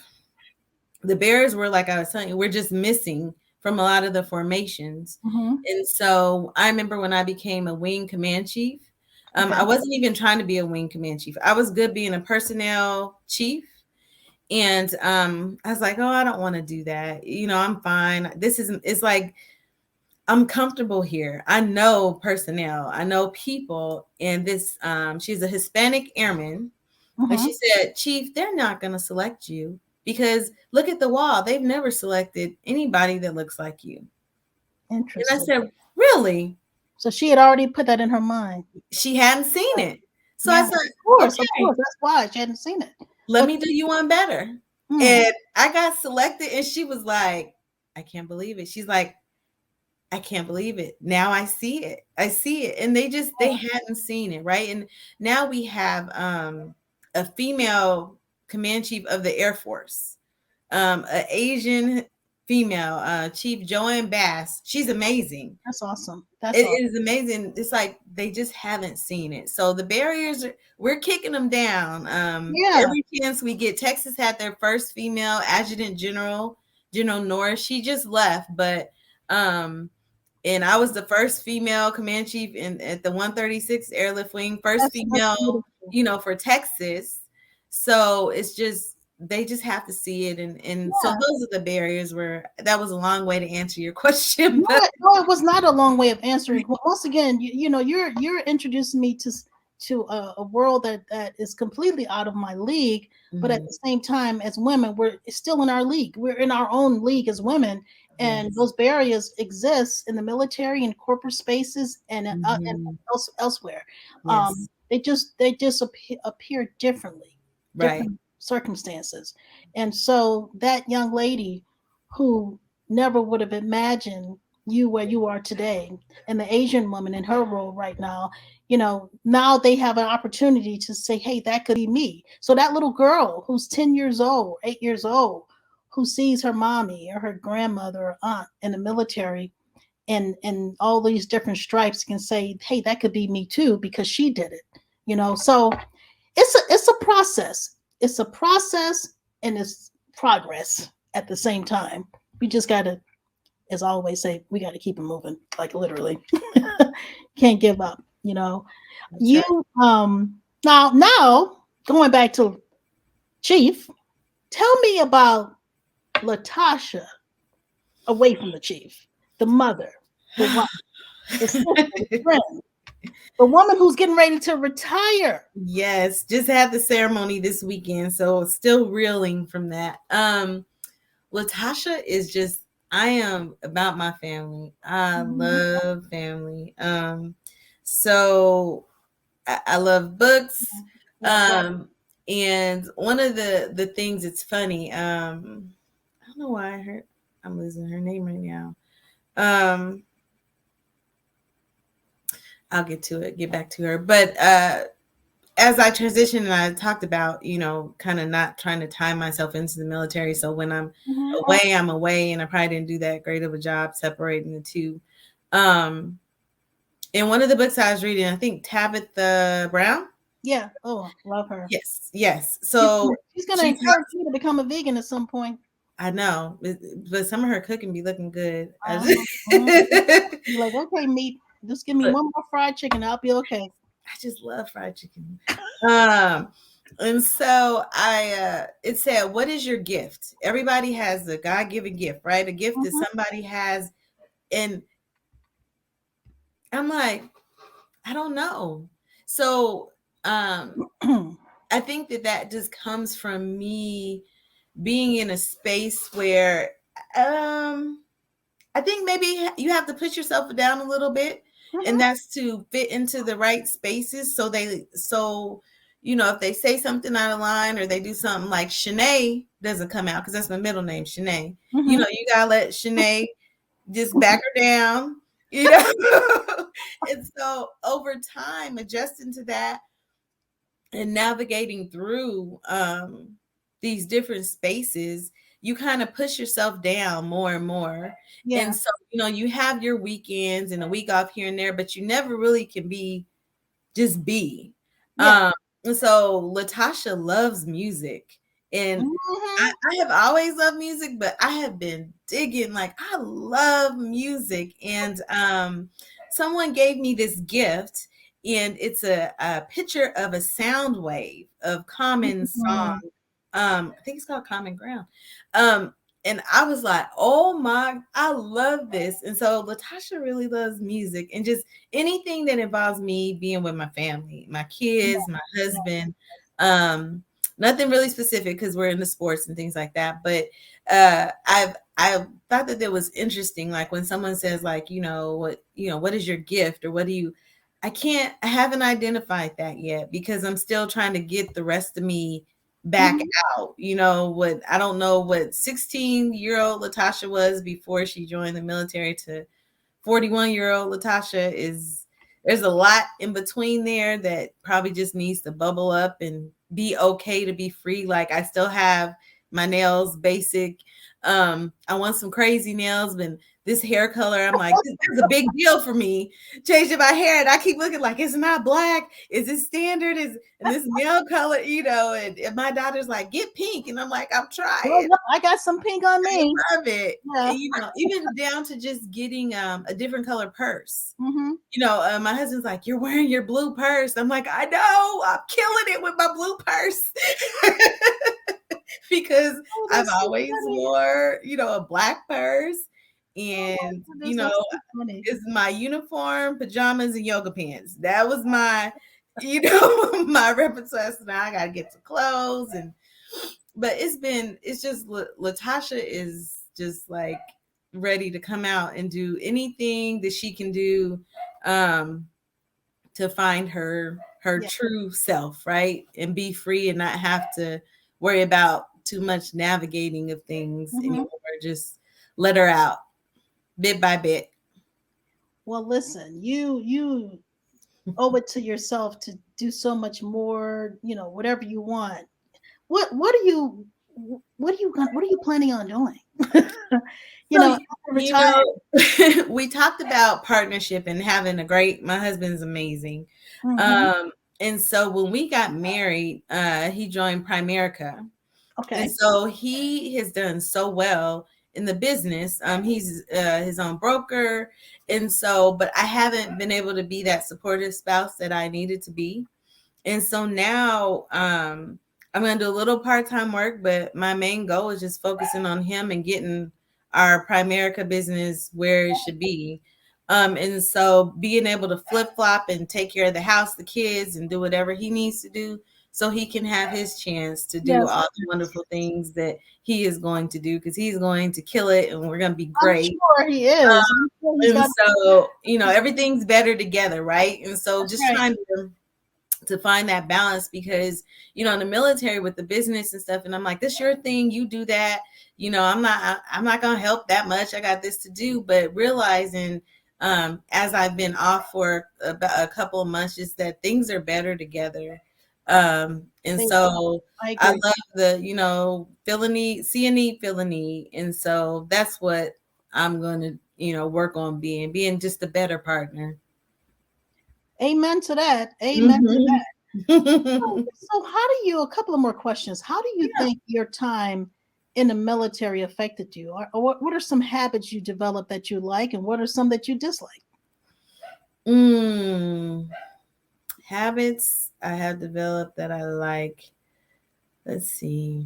the bears were, like I was telling you, we're just missing from a lot of the formations. Mm-hmm. And so I remember when I became a wing command chief, Okay. I wasn't even trying to be a wing command chief. I was good being a personnel chief. And I was like, oh, I don't want to do that. I'm fine. It's like, I'm comfortable here. I know personnel, I know people. And this, she's a Hispanic airman. And Mm-hmm. she said, Chief, they're not going to select you because look at the wall. They've never selected anybody that looks like you. And I Interesting. said, really? So she had already put that in her mind. She hadn't seen it. So I Yeah, said, of okay, course. That's why she hadn't seen it. let But me do you one better. hmm, And I got selected, and she was like, I can't believe it. She's like, I can't believe it. Now I see it. I see it. And they hadn't seen it, right? And now we have a female command chief of the Air Force, an Asian female, Chief Joanne Bass. She's amazing. that's awesome. That's It awesome. is amazing. It's like they just haven't seen it. So the barriers, we're kicking them down. Yeah, Every chance we get. Texas had their first female adjutant general, General Norris. She just left, but and I was the first female command chief at the 136th Airlift Wing, first that's female, beautiful. for Texas. So it's just they just have to see it, and so Yeah. those are the barriers. Where that was a long way to answer your question, No, but no, it was not a long way of answering. Once again, you're introducing me to a world that is completely out of my league. But at Mhm. the same time, as women, we're still in our league. We're in our own league as women, and Yes. those barriers exist in the military and corporate spaces and Mhm. elsewhere. Yes. They just appear differently, Right. different circumstances, and so that young lady who never would have imagined you where you are today, and the Asian woman in her role right now, now they have an opportunity to say, hey, that could be me. So that little girl who's 10 years old, 8 years old, who sees her mommy or her grandmother or aunt in the military and all these different stripes can say, hey, that could be me too, because she did it. So it's a process. It's a process, and it's progress at the same time. We just gotta, as I always say, we gotta keep it moving, like literally. Can't give up. That's You right. now going back to Chief, tell me about Latasha away from the chief, the mother, the wife, the sister, the friend, the woman who's getting ready to retire. Yes, just had the ceremony this weekend, so still reeling from that. Latasha is just, I am about my family. I Mhm. love family. So I love books. Yeah, Um, and one of the things, it's funny. I don't know why I'm losing her name right now. Um, I'll get back to her. But as I transitioned, and I talked about, kind of not trying to tie myself into the military. So when I'm mhm. away, I'm away, and I probably didn't do that great of a job separating the two. Um, in one of the books I was reading, I think Tabitha Brown. Yeah. Oh, love her. Yes, yes. She's So gonna, she's gonna she encourage talks. you to become a vegan at some point. I know, but some of her cooking be looking good. Uh-huh. Mhm. You're like, okay, meat. Just give me But one more fried chicken. I'll be okay. I just love fried chicken. Um, and so it said, what is your gift? Everybody has a God-given gift, right? A gift that Mhm. somebody has. And I'm like, I don't know. So I think that just comes from me being in a space where I think maybe you have to put yourself down a little bit, and Mhm. that's to fit into the right spaces. So if they say something out of line, or they do something like Shanae doesn't come out, because that's my middle name, Shanae. Mhm. You gotta let Shanae just back her down, you know. And so over time, adjusting to that, and navigating through these different spaces, you kind of push yourself down more and more. Yeah. And so, you have your weekends and a week off here and there, but you never really can be just be. Yeah. And so Latasha loves music. And Hmm. I have always loved music, but I have been digging, like, I love music. And someone gave me this gift, and it's a picture of a sound wave of Common song. Hmm. I think it's called Common Ground. Um, and I was like, oh my, I love this. And so Latasha really loves music and just anything that involves me being with my family, my kids, my husband. Nothing really specific because we're into sports and things like that. But I thought that it was interesting, like when someone says, like, what is your gift, or what do you, I haven't identified that yet, because I'm still trying to get the rest of me back Hmm. out. What I don't know what 16-year-old Latasha was before she joined the military to 41-year-old Latasha is. There's a lot in between there that probably just needs to bubble up and be okay to be free. Like, I still have my nails basic. I want some crazy nails, but this hair color, I'm like, this is a big deal for me. Changing my hair, and I keep looking like, it's not black. Is it standard? And this nail color, and my daughter's like, get pink. And I'm like, I'm Well, trying. look, I got some pink on me. Love it. Yeah. And, even down to just getting a different color purse. Hmm. My husband's like, you're wearing your blue purse. I'm like, I know, I'm killing it with my blue purse. Because Oh, I've that's so always funny. wore, a black purse. Oh my And, goodness, that's so funny. it's my uniform, pajamas, and yoga pants. That was my, my repertoire. So now I got to get some clothes. But it's just, Latasha is just like ready to come out and do anything that she can do, um, to find her Yeah. true self, right? And be free and not have to worry about too much navigating of things Hmm. anymore. Just let her out bit by bit. Well, listen, you owe it to yourself to do so much more. Whatever you want. What are you what are you planning on doing? So, After retire. we talked about partnership and having a great, my husband's amazing. Hmm. Um, and so when we got married, he joined Primerica. And Okay. so he has done so well in the business. He's his own broker. And so, but I haven't been able to be that supportive spouse that I needed to be. And so now, I'm going to do a little part-time work, but my main goal is just focusing on him and getting our Primerica business where it should be. And so being able to flip flop and take care of the house, the kids, and do whatever he needs to do so he can have his chance to do Yes, all the wonderful things that he is going to do, because he's going to kill it and we're going to be I'm great. sure he is. I'm sure he's And got. so, everything's better together, right? And so That's just right. trying to find that balance, because in the military with the business and stuff, and I'm like, this your thing, you do that. I'm not gonna help that much, I got this to do. But realizing, as I've been off for about a couple of months, just that things are better together. And They, so I I agree. love the, feel a need, see a need, feel a need. And so that's what I'm going to, work on being just a better partner. Amen to that. Amen to Mhm. that. So how do you? A couple of more questions. How do you think your time in the military affected you, or what are some habits you developed that you like, and what are some that you dislike? Mm, habits I have developed that I like. Let's see.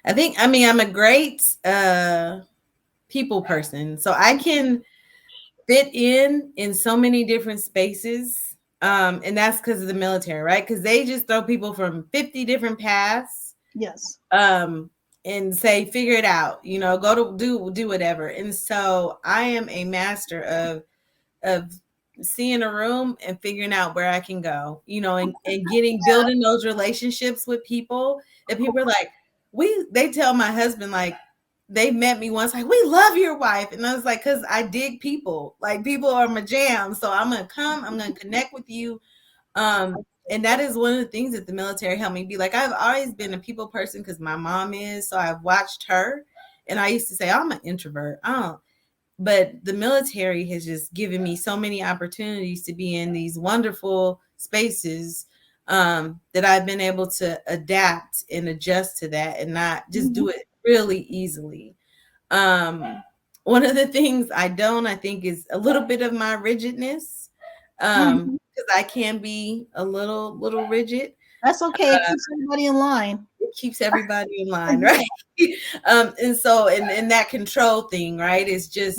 I'm a great people person. So I can fit in so many different spaces. And that's because of the military, right? Because they just throw people from 50 different paths, Yes. um, and say, figure it out, go to do whatever. And so I am a master of seeing a room and figuring out where I can go, and building those relationships with people. And people are like, they tell my husband, like, they met me once, like, we love your wife. And I was like, because I dig people, like, people are my jam. So I'm going to connect with you. And that is one of the things that the military helped me be. Like, I've always been a people person because my mom is, so I've watched her. And I used to say, I'm an introvert. I don't, but the military has just given me so many opportunities to be in these wonderful spaces, that I've been able to adapt and adjust to that and not just do Mhm. it really easily. One of the things I think is a little bit of my rigidness, Mhm. because I can be a little rigid. That's okay. It keeps everybody in line. It keeps everybody in line, right? Yeah. And so, and that control thing, right, is just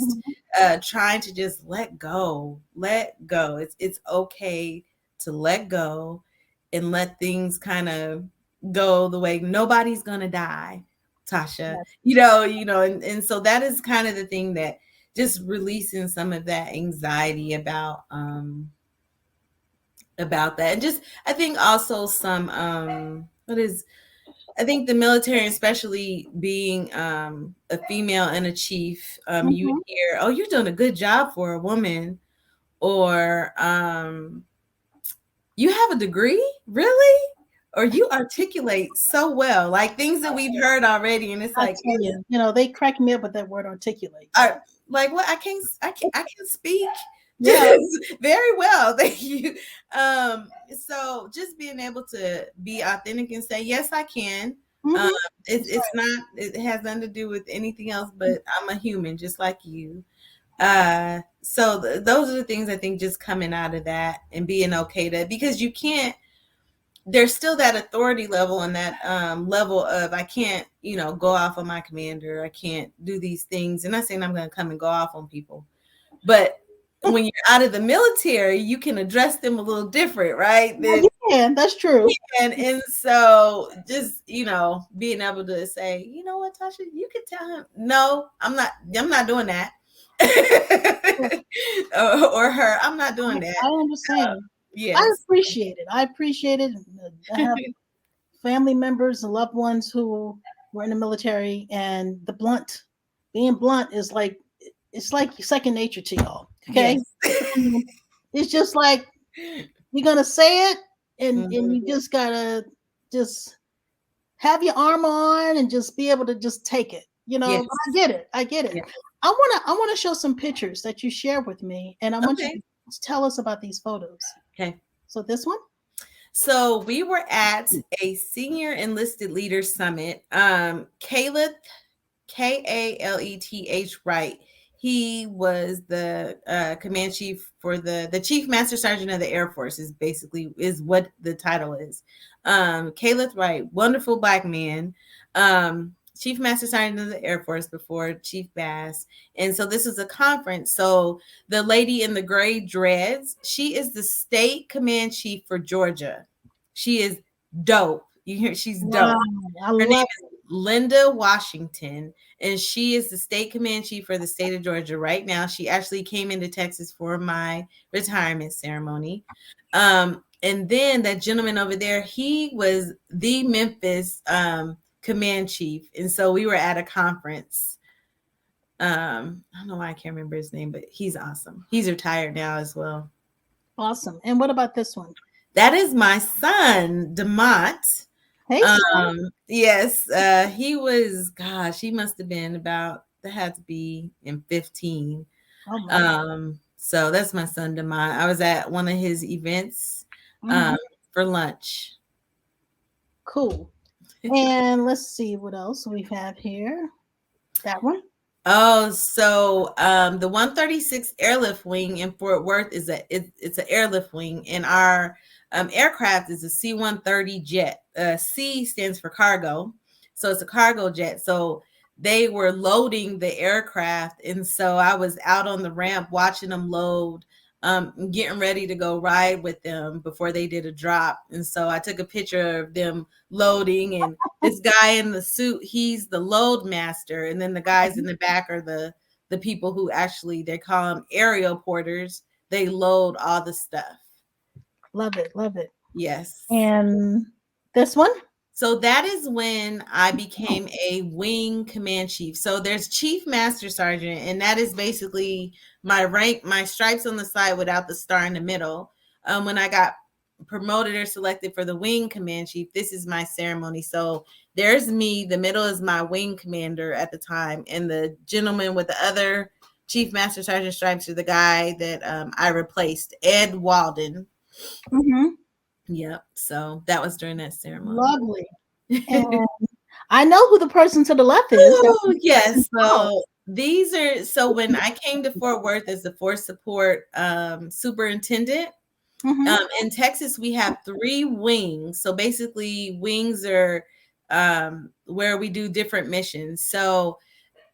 Mhm. trying to just let go. It's okay to let go and let things kind of go the way. Nobody's gonna die, Tasha. Yes. And so that is kind of the thing, that just releasing some of that anxiety about that. And just, I think also some what is I think the military, especially being a female and a chief, you would Mhm. hear, "Oh, you're doing a good job for a woman," or "You have a degree, really?" Or "You articulate so well," like things that we've heard already, and it's I like, tell you, they crack me up with that word articulate. I, like, what? I can speak Yeah. just very well. Thank you. So just being able to be authentic and say, yes, I can. Um, Mhm. it's That's it's right. not. It has nothing to do with anything else. But I'm a human, just like you. So those are the things I think, just coming out of that and being okay to, because you can't, there's still that authority level and that level of, I can't, go off on my commander. I can't do these things. And not saying I'm going to come and go off on people, but when you're out of the military, you can address them a little different, right? Yeah, you can. That's true. And so just, being able to say, you know what, Tasha, you could tell him, no, I'm not doing that. Yeah, or her, I'm not doing I that. understand. I Yes. appreciate it. I appreciate it. I have family members and loved ones who were in the military, and being blunt is like, it's like second nature to y'all. Okay, Yes. and it's just like, you're gonna say it, and you Mhm. just gotta just have your armor on and just be able to just take it. Yes. But I get it. I get it. Yeah. I wanna show some pictures that you shared with me, and I want you Okay. to tell us about these photos. Okay. So this one. So we were at a senior enlisted leaders summit. Kaleth Wright. He was the command chief for the chief master sergeant of the Air Force. Is what the title is. Kaleth Wright, wonderful black man. Chief Master Sergeant of the Air Force before Chief Bass. And so this is a conference. So the lady in the gray dreads, she is the state command chief for Georgia. She is dope. You hear, she's Wow, dope. I Her name love is Linda Washington, and she is the state command chief for the state of Georgia right now. She actually came into Texas for my retirement ceremony. And then that gentleman over there, he was the Memphis command chief. And so we were at a conference. I don't know why I can't remember his name, but he's awesome. He's retired now as well. awesome. And what about this one? That is my son, Demont. Hey, son. Yes, he was, gosh, he must have been about, that had to be in 15. Oh my. So that's my son, Demont. I was at one of his events Hmm. for lunch. Cool. And let's see what else we have here. That one. Oh, so the 136 airlift wing in Fort Worth it's an airlift wing, and our aircraft is a C-130 jet. C stands for cargo, so it's a cargo jet. So they were loading the aircraft, and so I was out on the ramp watching them load, getting ready to go ride with them before they did a drop. And so I took a picture of them loading, and this guy in the suit, he's the load master, and then the guys in the back are the people who actually, they call them aerial porters. They load all the stuff. Love it. Love it. Yes. And this one. So that is when I became a wing command chief. So there's chief master sergeant, and that is basically my rank, my stripes on the side without the star in the middle. When I got promoted or selected for the wing command chief, this is my ceremony. So there's me, the middle is my wing commander at the time, and the gentleman with the other chief master sergeant stripes are the guy that I replaced, Ed Walden. Mm-hmm. Yep. So that was during that ceremony. Lovely. And I know who the person to the left is. Oh, yes. So these are, so when I came to Fort Worth as the force support superintendent, Mm-hmm. in Texas, we have 3 wings. So basically, wings are where we do different missions. So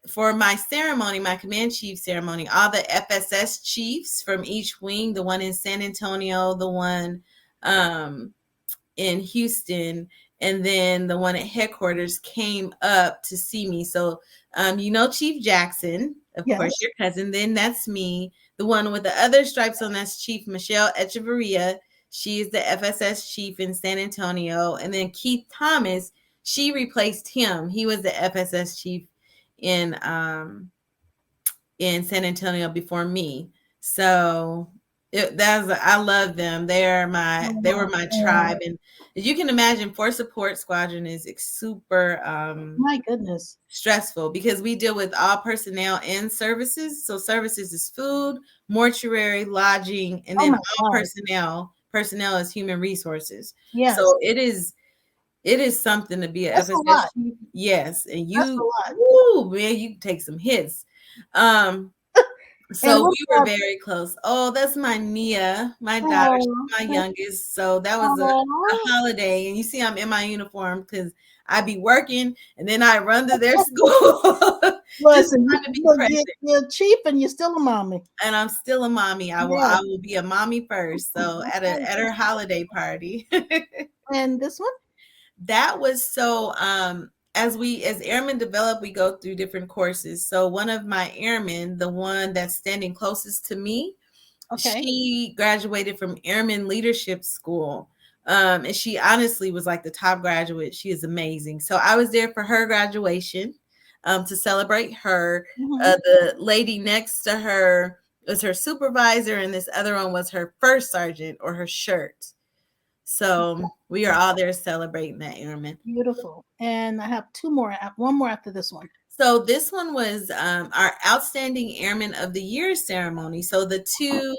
for my ceremony, my command chief ceremony, all the FSS chiefs from each wing, the one in San Antonio, the one um, in Houston, and then the one at headquarters came up to see me. So, Chief Jackson, of course, Yes. your cousin. Then that's me. The one with the other stripes on, that's Chief Michelle Echevarria. She is the FSS chief in San Antonio. And then Keith Thomas, she replaced him. He was the FSS chief in San Antonio before me. So I love them. They were my tribe, and as you can imagine, Force Support Squadron is super My goodness. stressful because we deal with all personnel and services. So services is food, mortuary, lodging, and Oh then my all God. personnel is human resources. Yes. So it is something to be a That's a FSS lot. chief. Yes, and That's a you, lot. woo, man, you take some hits. Um, And so what we were about very close. Oh, that's my Nia, my daughter. oh, She's my youngest. So that was a oh, holiday. And you see, I'm in my uniform because I be working and then I run to their school just listen, trying to be present. you're cheap and you're still a mommy. And I'm still a mommy. I will Yeah. I will be a mommy first. So at her holiday party. And this one? That was so as airmen develop, we go through different courses. So one of my airmen, the one that's standing closest to me, Okay. she graduated from Airman Leadership School. And she honestly was like the top graduate. She is amazing. So I was there for her graduation to celebrate her. Mm-hmm. The lady next to her was her supervisor, and this other one was her first sergeant or her shirt. So we are all there celebrating that, Airman. Beautiful. And I have one more after this one. So this one was our Outstanding Airman of the Year ceremony. So the two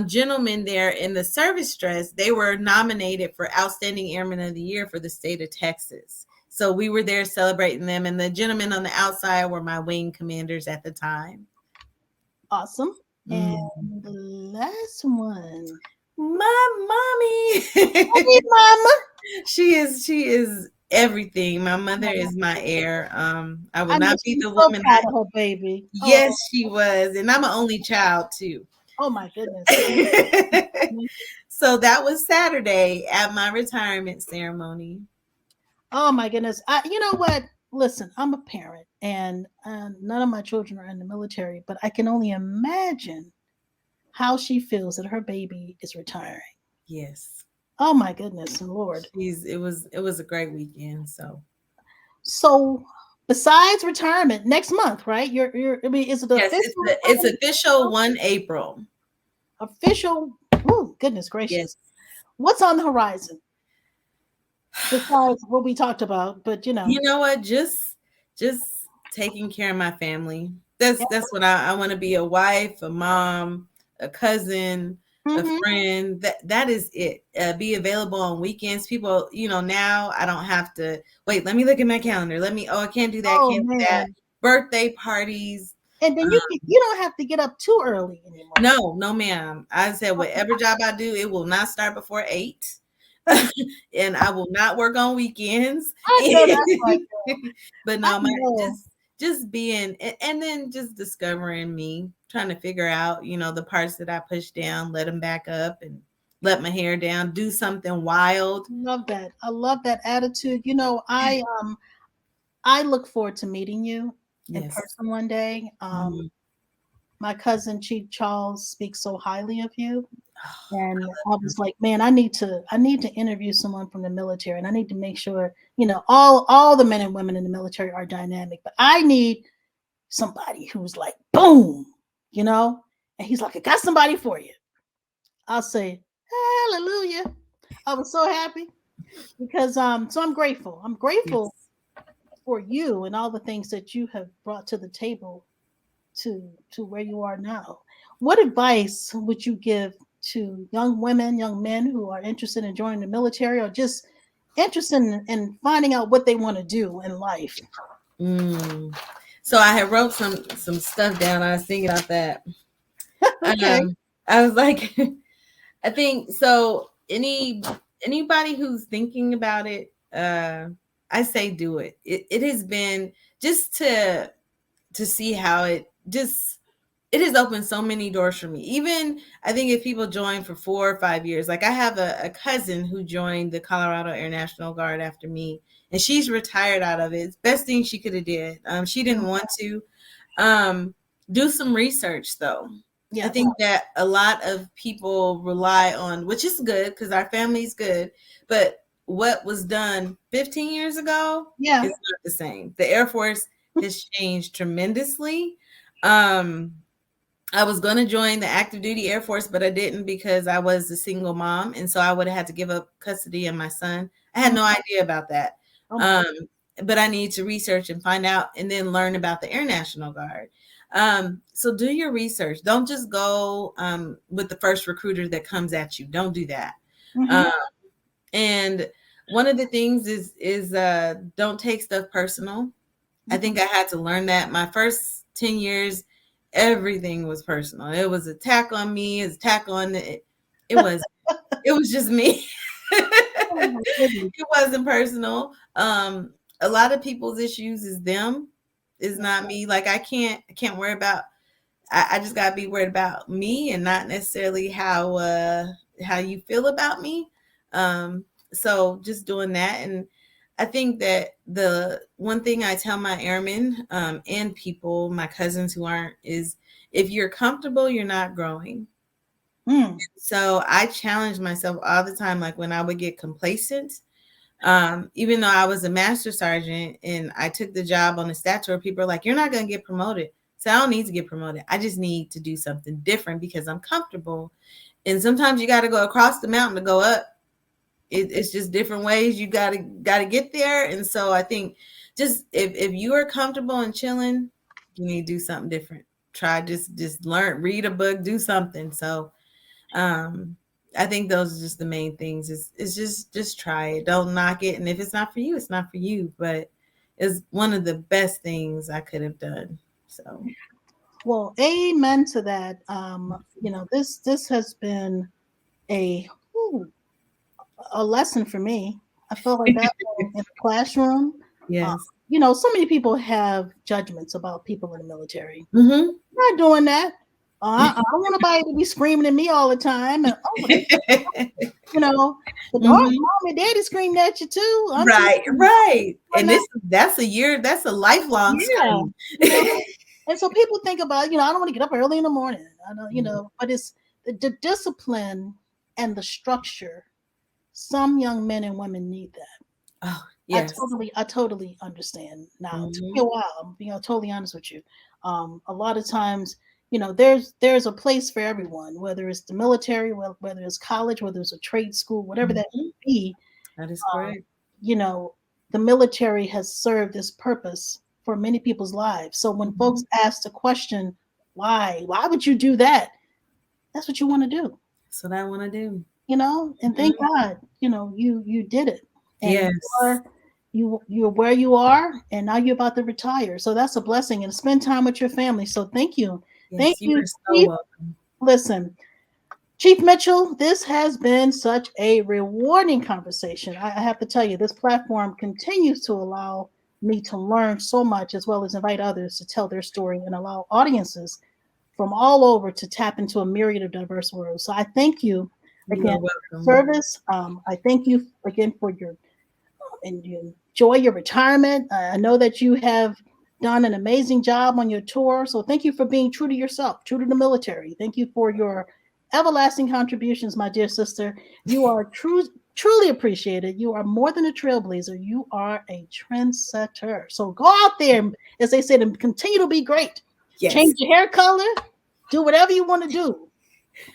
gentlemen there in the service dress, they were nominated for Outstanding Airman of the Year for the state of Texas. So we were there celebrating them, and the gentlemen on the outside were my wing commanders at the time. Awesome. And Mm. the last one. My mommy. Hey, mama. She is everything. My mother is my heir. I would I know not be she's the so woman proud of her baby. yes, she was. And I'm an only child too. Oh my goodness. So that was Saturday at my retirement ceremony. Oh my goodness. You know what? Listen, I'm a parent and none of my children are in the military, but I can only imagine how she feels that her baby is retiring. Yes. Oh my goodness, Lord. It was a great weekend. So besides retirement next month, right? I mean, is it Yes, it's official 1 April. official? Oh, goodness gracious. Yes. What's on the horizon? Besides what we talked about, but You know what? Just taking care of my family. That's yeah. that's what I want to be, a wife, a mom, a cousin, a Mhm. friend. That is it. Be available on weekends. People, now I don't have to wait. Let me look at my calendar. I can't do that. Oh Can't do that. man. Birthday parties. And then Um, you don't have to get up too early anymore. no, ma'am. I said whatever job I do, it will not start before 8. And I will not work on weekends. I know that's right. But I no, my know. just being, and then just discovering me, trying to figure out, the parts that I push down, let them back up, and let my hair down, do something wild. Love that. I love that attitude. I look forward to meeting you in Yes. person one day. Mhm. My cousin Chief Charles speaks so highly of you. And I him. was like, man, I need to interview someone from the military, and I need to make sure, all the men and women in the military are dynamic, but I need somebody who's like, boom, and he's like, I got somebody for you. I'll say, hallelujah. I was so happy because so I'm grateful. I'm grateful Yes. for you and all the things that you have brought to the table to where you are now. What advice would you give to young women, young men who are interested in joining the military or just interested in finding out what they want to do in life? Mm. So I had wrote some stuff down. I was thinking about that. Okay. I was like, I think so. Anybody who's thinking about it, I say do it. It has been just to see how it has opened so many doors for me. Even I think if people join for 4 or 5 years, like I have a cousin who joined the Colorado Air National Guard after me, and she's retired out of it. It's the best thing she could have did. She didn't want to. Um, do some research though. I Yes. think that a lot of people rely on, which is good because our family's good, but what was done 15 years ago Yeah. is not the same. The Air Force has changed tremendously. Um, I was going to join the active duty Air Force, but I didn't because I was a single mom. And so I would have had to give up custody of my son. I had Mhm. no idea about that. Oh my Um, God. but I need to research and find out and then learn about the Air National Guard. So do your research. Don't just go with the first recruiter that comes at you. Don't do that. Mm-hmm. Um, and one of the things is don't take stuff personal. I Mm-hmm. think I had to learn that. My first 10 years, everything was personal. It was attack on me, it's attack on was it was just me. Oh my goodness. It wasn't personal. A lot of people's issues is them, is not me. Like I can't worry about I just gotta be worried about me and not necessarily how you feel about me. Um, so just doing that. And I think that the one thing I tell my airmen and people, my cousins who aren't, is if you're comfortable, you're not growing. Mm. So I challenge myself all the time, like when I would get complacent, even though I was a master sergeant and I took the job on the stat tour, people are like, you're not going to get promoted. So I don't need to get promoted. I just need to do something different because I'm comfortable. And sometimes you got to go across the mountain to go up. It's just different ways you got to get there. And so I think just if you are comfortable and chilling, you need to do something different. Try just learn, read a book, do something. So um, I think those are just the main things. It's just try it. Don't knock it. And if it's not for you, it's not for you. But it's one of the best things I could have done. So Well, amen to that. This has been a whew, a lesson for me. I felt like that in the classroom. Uh, yes. So many people have judgments about people in the military. Mm-hmm. I'm not doing that. I don't want nobody to be screaming at me all the time. And you know, but the Mm-hmm. mom and daddy screamed at you too, auntie. Right, right. And Whatnot. that's a lifelong Yeah, scream. you know. And so people think about, I don't want to get up early in the morning. I don't, but it's the discipline and the structure. Some young men and women need that. Oh, I yes. totally, I totally understand. Now, it took me Mm-hmm. a while. I'm being totally honest with you. A lot of times, there's a place for everyone, whether it's the military, whether it's college, whether it's a trade school, whatever that Mm-hmm. may be. That is Um, correct. you know, the military has served this purpose for many people's lives. So when Mm-hmm. folks ask the question, why would you do that? That's what you want to do, That's what I want to do. and thank Mhm. God, you did it. And Yes. you're where you are, and now you're about to retire. So that's a blessing, and spend time with your family. So thank Yes, you you, are so Chief. welcome. Listen, Chief Mitchell, this has been such a rewarding conversation. I have to tell you, this platform continues to allow me to learn so much, as well as invite others to tell their story and allow audiences from all over to tap into a myriad of diverse worlds. So I thank you You again are for your welcome. service. I thank you again for your and you enjoy your retirement. I know that you have done an amazing job on your tour. So thank you for being true to yourself, true to the military. Thank you for your everlasting contributions, my dear sister. You are truly appreciated. You are more than a trailblazer. You are a trendsetter. So go out there, as they said, and continue to be great. Yes, Change your hair color, do whatever you want to do.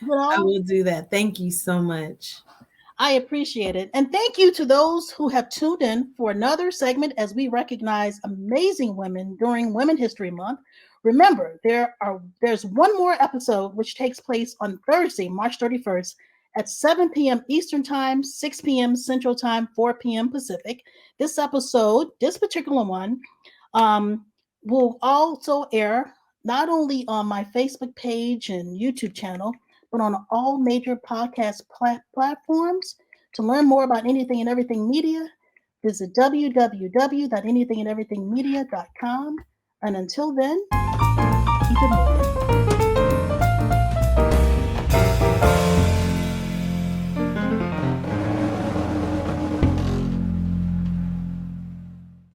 You I know, will do that. Thank you so much. I appreciate it. And thank you to those who have tuned in for another segment as we recognize amazing women during Women History Month. Remember, there's one more episode which takes place on Thursday, March 31st at 7 p.m. Eastern Time, 6 p.m. Central Time, 4 p.m. Pacific. This particular one, um, will also air not only on my Facebook page and YouTube channel, but on all major podcast platforms. To learn more about Anything and Everything Media, visit www.anythingandeverythingmedia.com. And until then, keep it moving.